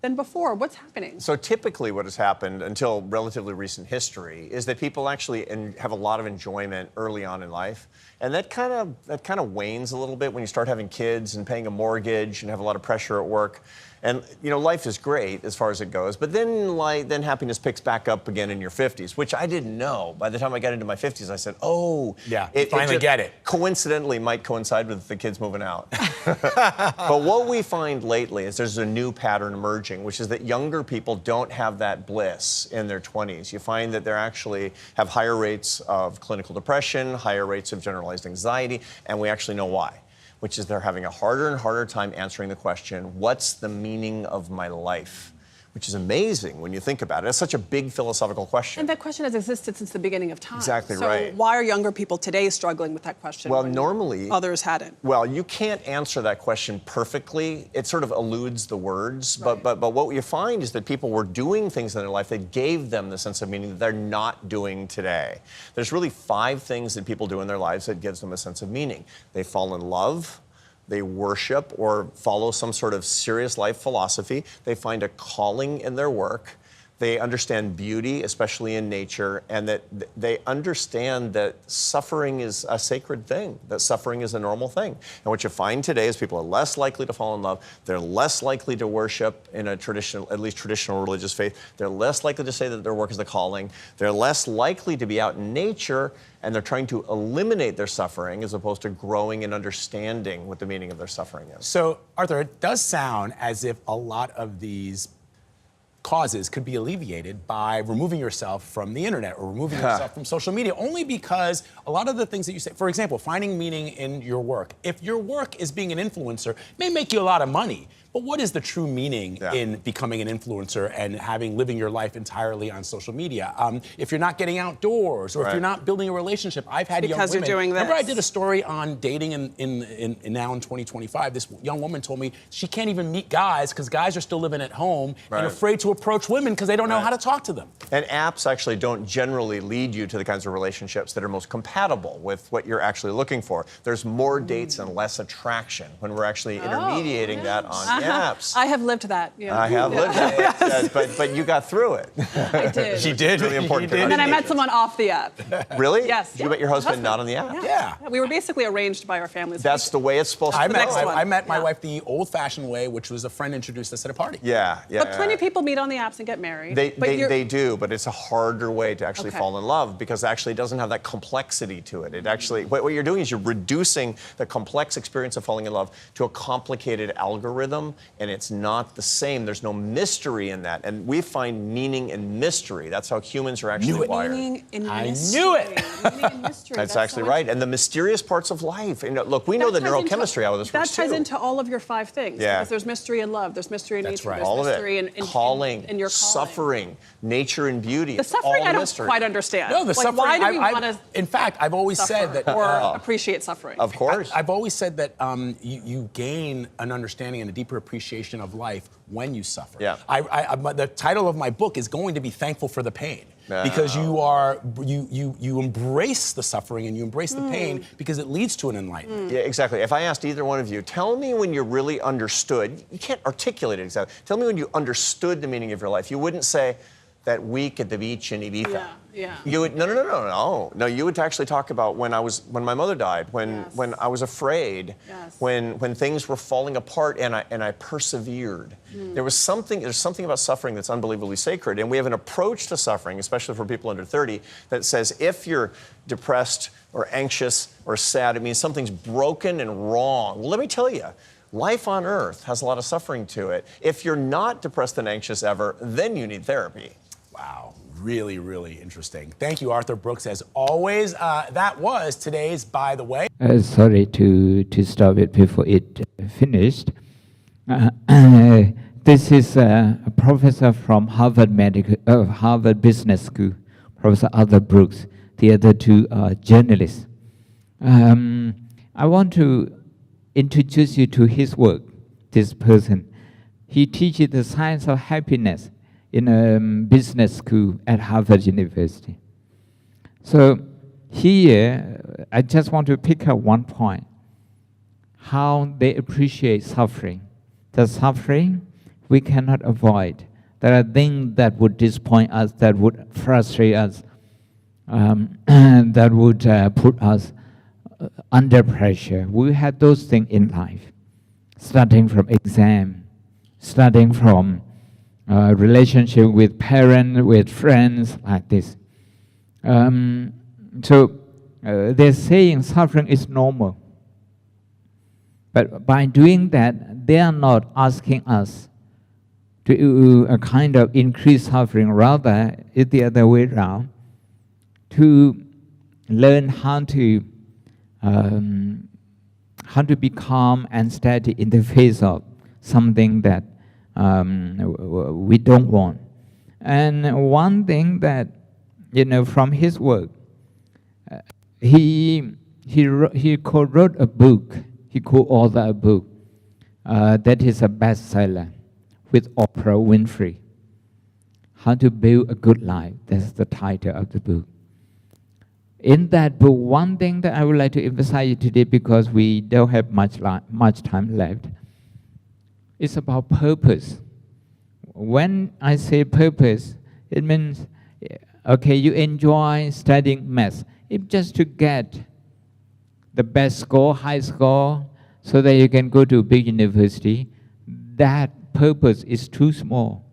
than before. What's happening? So typically what has happened until relatively recent history is that people actually have a lot of enjoyment early on in life. And that kind of wanes a little bit when you start having kids and paying a mortgage and have a lot of pressure at work. And life is great as far as it goes, but then happiness picks back up again in your 50s, which I didn't know. By the time I got into my 50s, I said, "Oh, yeah, you finally get it." Coincidentally, might coincide with the kids moving out. But what we find lately is there's a new pattern emerging, which is that younger people don't have that bliss in their 20s. You find that they actually have higher rates of clinical depression, higher rates of generalized anxiety, and we actually know why. Which is they're having a harder and harder time answering the question, what's the meaning of my life? Which is amazing when you think about it. It's such a big philosophical question. And that question has existed since the beginning of time. Exactly right. So why are younger people today struggling with that question? Well, normally others hadn't. Well, you can't answer that question perfectly. It sort of eludes the words. Right. But what you find is that people were doing things in their life that gave them the sense of meaning that they're not doing today. There's really 5 things that people do in their lives that gives them a sense of meaning. They fall in love. They worship or follow some sort of serious life philosophy. They find a calling in their work. They understand beauty, especially in nature, and that they understand that suffering is a sacred thing, that suffering is a normal thing. And what you find today is people are less likely to fall in love. They're less likely to worship in a traditional, at least traditional religious faith. They're less likely to say that their work is a calling. They're less likely to be out in nature, and they're trying to eliminate their suffering as opposed to growing and understanding what the meaning of their suffering is. So, Arthur, it does sound as if a lot of these causes could be alleviated by removing yourself from the internet or removing yourself from social media, only because a lot of the things that you say, for example, finding meaning in your work. If your work is being an influencer, it may make you a lot of money, but what is the true meaning in becoming an influencer and living your life entirely on social media? If you're not getting outdoors, or if you're not building a relationship, I've had young women. Because you're doing this. Remember, I did a story on dating now in 2025. This young woman told me she can't even meet guys because guys are still living at home and afraid to approach women because they don't know how to talk to them. And apps actually don't generally lead you to the kinds of relationships that are most compatible with what you're actually looking for. There's more dates and less attraction when we're actually intermediating that on. apps. I have lived that. Yeah. I have lived it, but you got through it. I did. She did. It's really important. And then I met someone off the app. Really? Yes. You met your husband not on the app? Yeah. We were basically arranged by our families. That's the way it's supposed to be. I met my wife the old-fashioned way, which was a friend introduced us at a party. Yeah. But plenty of people meet on the apps and get married. They do, but it's a harder way to actually fall in love because actually it doesn't have that complexity to it. It actually, what you're doing is you're reducing the complex experience of falling in love to a complicated algorithm, and it's not the same. There's no mystery in that. And we find meaning in mystery. That's how humans are actually wired. Meaning in I mystery. knew it. Meaning in mystery. That's actually right. And the mysterious parts of life. And look, we know the neurochemistry out of this works That ties too. into all of your 5 things. Yeah. Because there's mystery in love, there's mystery in nature, right. there's All of mystery it. in Calling, in your calling. suffering, nature and beauty. The It's suffering all I don't mystery. quite understand. No, the like, suffering. why do we want to in fact, I've always said that. or appreciate suffering? Of course. I've always said that you gain an understanding and a deeper appreciation of life when you suffer. Yeah. The title of my book is going to be Thankful for the Pain. Because you embrace the suffering and you embrace the pain because it leads to an enlightenment. Yeah, exactly. If I asked either one of you, tell me when you really understood, you can't articulate it exactly, tell me when you understood the meaning of your life. You wouldn't say that week at the beach in Ibiza. Yeah. You would no. You would actually talk about when my mother died, when I was afraid, when things were falling apart, and I persevered. There's something about suffering that's unbelievably sacred, and we have an approach to suffering, especially for people under 30, that says if you're depressed or anxious or sad, it means something's broken and wrong. Well, let me tell you. Life on Earth has a lot of suffering to it. If you're not depressed and anxious ever, then you need therapy. Wow, really, really interesting. Thank you, Arthur Brooks, as always. That was today's By the Way. Sorry to stop it before it finished. This is a professor from Harvard Business School, Professor Arthur Brooks. The other two are journalists. I want to introduce you to his work, this person. He teaches the science of happiness in a business school at Harvard University. So here, I just want to pick up one point, how they appreciate suffering. The suffering we cannot avoid. There are things that would disappoint us, that would frustrate us, and that would put us under pressure. We have those things in life, starting from exam, starting from relationship with parents, with friends, like this. So they're saying suffering is normal. But by doing that, they are not asking us to a kind of increase suffering. Rather, it's the other way around, to learn how to be calm and steady in the face of something that we don't want. And one thing that, from his work, he co-wrote a book, he co-authored a book that is a bestseller with Oprah Winfrey. How to Build a Good Life, that's the title of the book. In that book, one thing that I would like to emphasize today, because we don't have much time left, is about purpose. When I say purpose, it means, okay, you enjoy studying math. If just to get the best score, high score, so that you can go to a big university, that purpose is too small.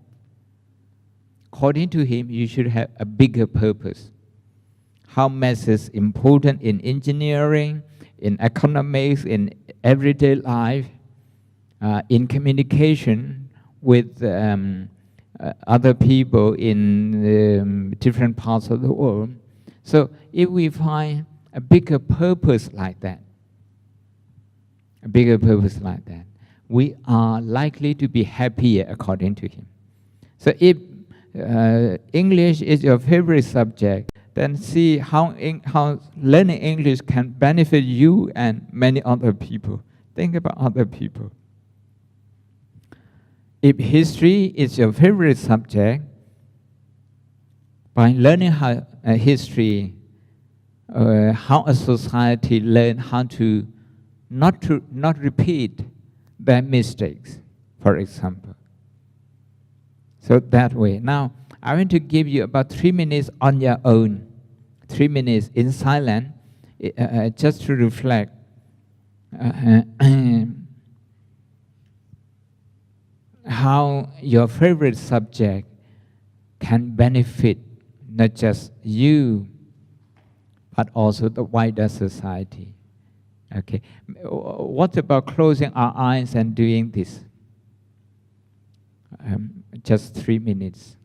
According to him, you should have a bigger purpose. How math is important in engineering, in economics, in everyday life, in communication with other people in different parts of the world. So if we find a bigger purpose like that, we are likely to be happier, according to him. So if English is your favorite subject, then see how learning English can benefit you and many other people. Think about other people. If history is your favorite subject, by learning history, how a society learn how to not repeat their mistakes. for example. So that way. Now, I want to give you about 3 minutes on your own, 3 minutes in silence, just to reflect. How your favorite subject can benefit not just you, but also the wider society. Okay. What about closing our eyes and doing this? Just 3 minutes.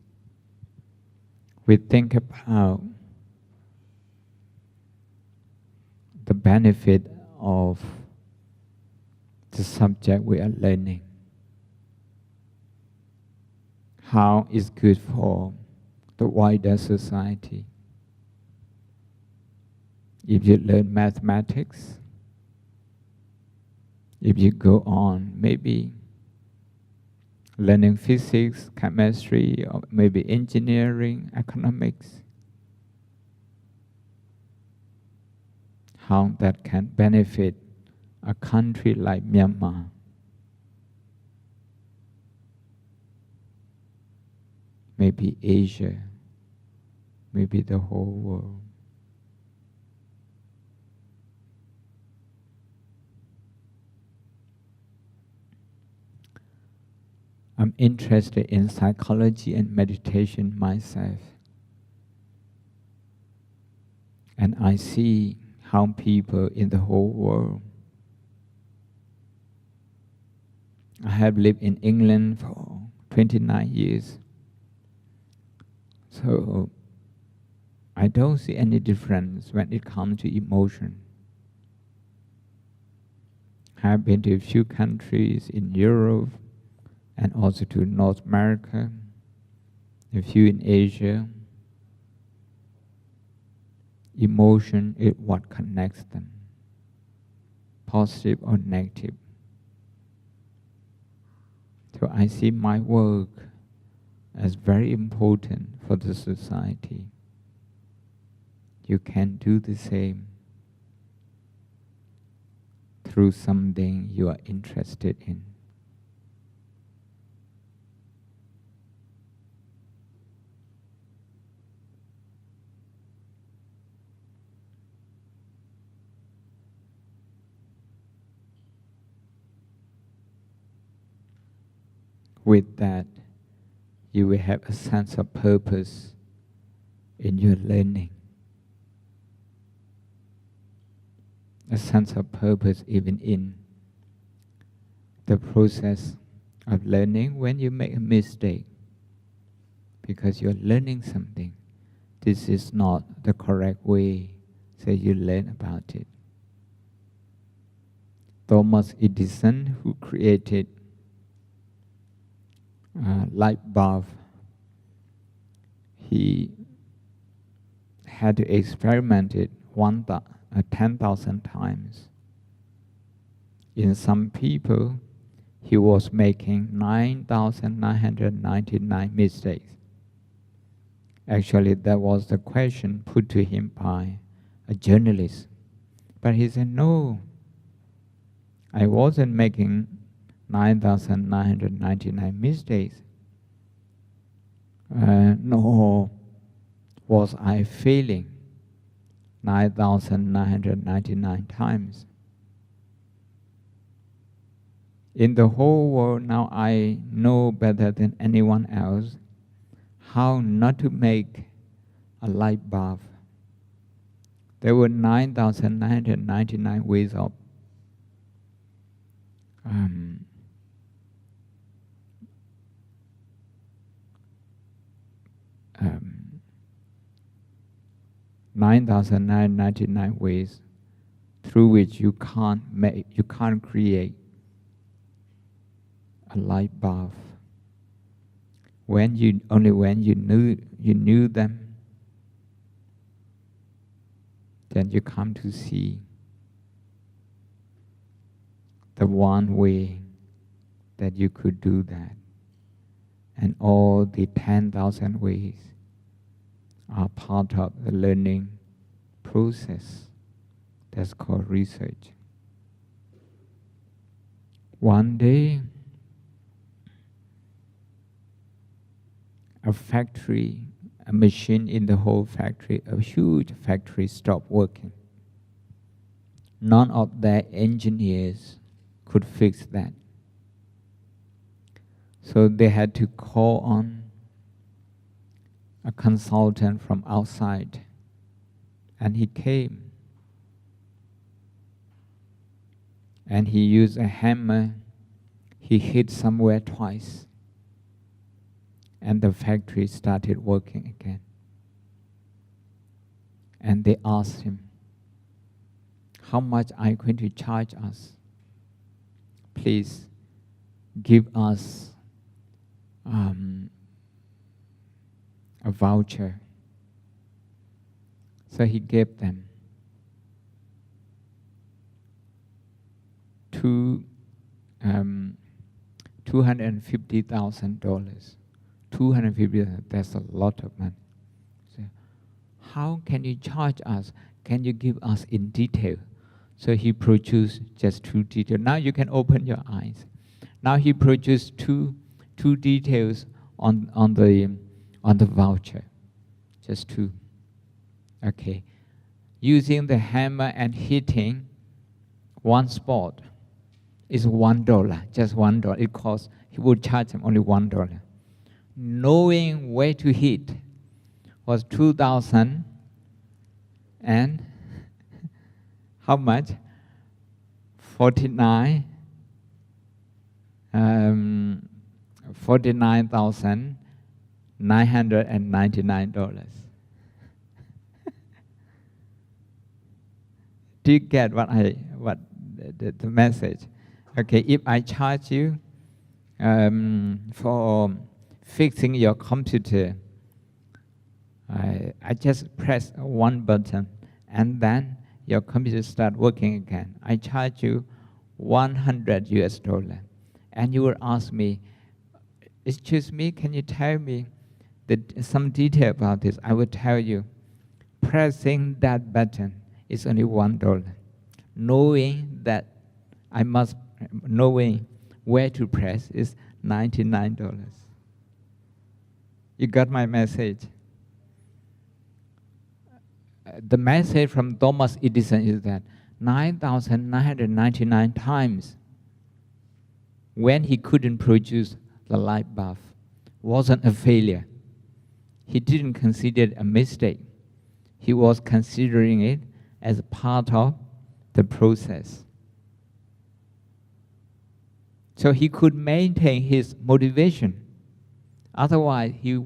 We think about the benefit of the subject we are learning. How it's good for the wider society. If you learn mathematics, if you go on maybe learning physics, chemistry, or maybe engineering, economics, how that can benefit a country like Myanmar. Maybe Asia, maybe the whole world. I'm interested in psychology and meditation myself. And I see how people in the whole world. I have lived in England for 29 years. So I don't see any difference when it comes to emotion. I've been to a few countries in Europe and also to North America, a few in Asia. Emotion is what connects them, positive or negative. So I see my work as very important for the society. You can do the same through something you are interested in. With that, you will have a sense of purpose in your learning. A sense of purpose even in the process of learning when you make a mistake. Because you're learning something. This is not the correct way, so you learn about it. Thomas Edison, who created light bulb, he had to experiment it 10,000 times. In some people, he was making 9,999 mistakes. Actually, that was the question put to him by a journalist. But he said, no, I wasn't making 9,999 mistakes. Nor was I failing 9,999 times. In the whole world now, I know better than anyone else how not to make a light bulb. There were 9,999 ways of 9,999 ways through which you can't create a light bulb. When you knew them, then you come to see the one way that you could do that. And all the 10,000 ways are part of the learning process that's called research. One day, a factory, a machine in the whole factory, a huge factory stopped working. None of their engineers could fix that. So they had to call on a consultant from outside, and he came. And he used a hammer, he hit somewhere twice, and the factory started working again. And they asked him, how much are you going to charge us? Please give us a voucher. So he gave them $250,000. $250,000, that's a lot of money. So, how can you charge us? Can you give us in detail? So he produced just 2 details. Now you can open your eyes. Now he produced two details on the voucher, just 2. Okay, using the hammer and hitting one spot is $1, just $1. It costs. He would charge him only $1. Knowing where to hit was 2,000 and how much? $49,999. Do you get what the message? Okay, if I charge you for fixing your computer, I just press one button and then your computer start working again. I charge you $100, and you will ask me, excuse me, can you tell me some detail about this? I will tell you, pressing that button is only $1. Knowing that knowing where to press is $99. You got my message? The message from Thomas Edison is that 9,999 times when he couldn't produce the light bulb wasn't a failure. He didn't consider it a mistake. He was considering it as a part of the process. So he could maintain his motivation. Otherwise, he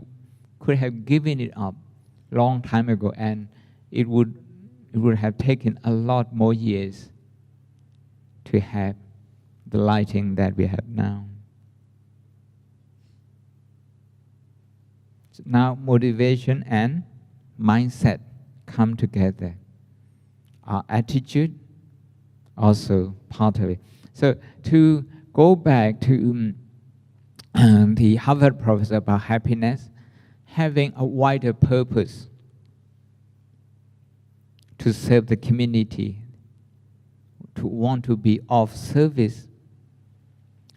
could have given it up long time ago, and it would have taken a lot more years to have the lighting that we have now. So now motivation and mindset come together. Our attitude also part of it. So to go back to the Harvard professor about happiness, having a wider purpose to serve the community, to want to be of service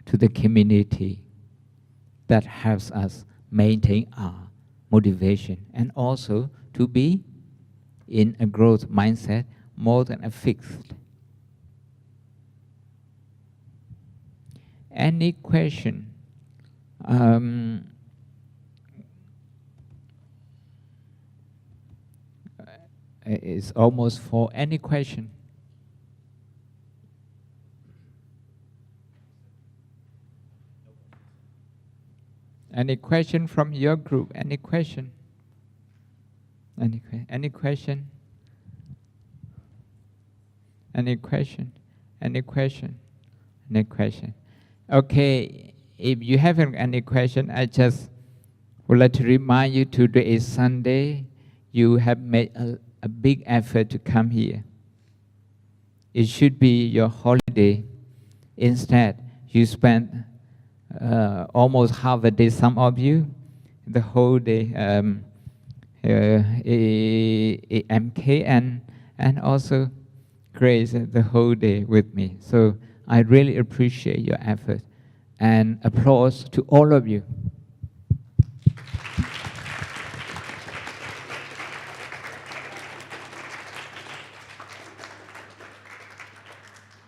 to the community, that helps us maintain our motivation, and also to be in a growth mindset more than a fixed. Any question? It's almost for any question. Any question from your group? Any question? Any question? Any question? Any question? Any question? Any question? Okay, if you haven't any question, I just would like to remind you today is Sunday. You have made a big effort to come here. It should be your holiday. Instead, you spent almost half a day, some of you, the whole day, MK and also Grace the whole day with me. So I really appreciate your effort, and applause to all of you.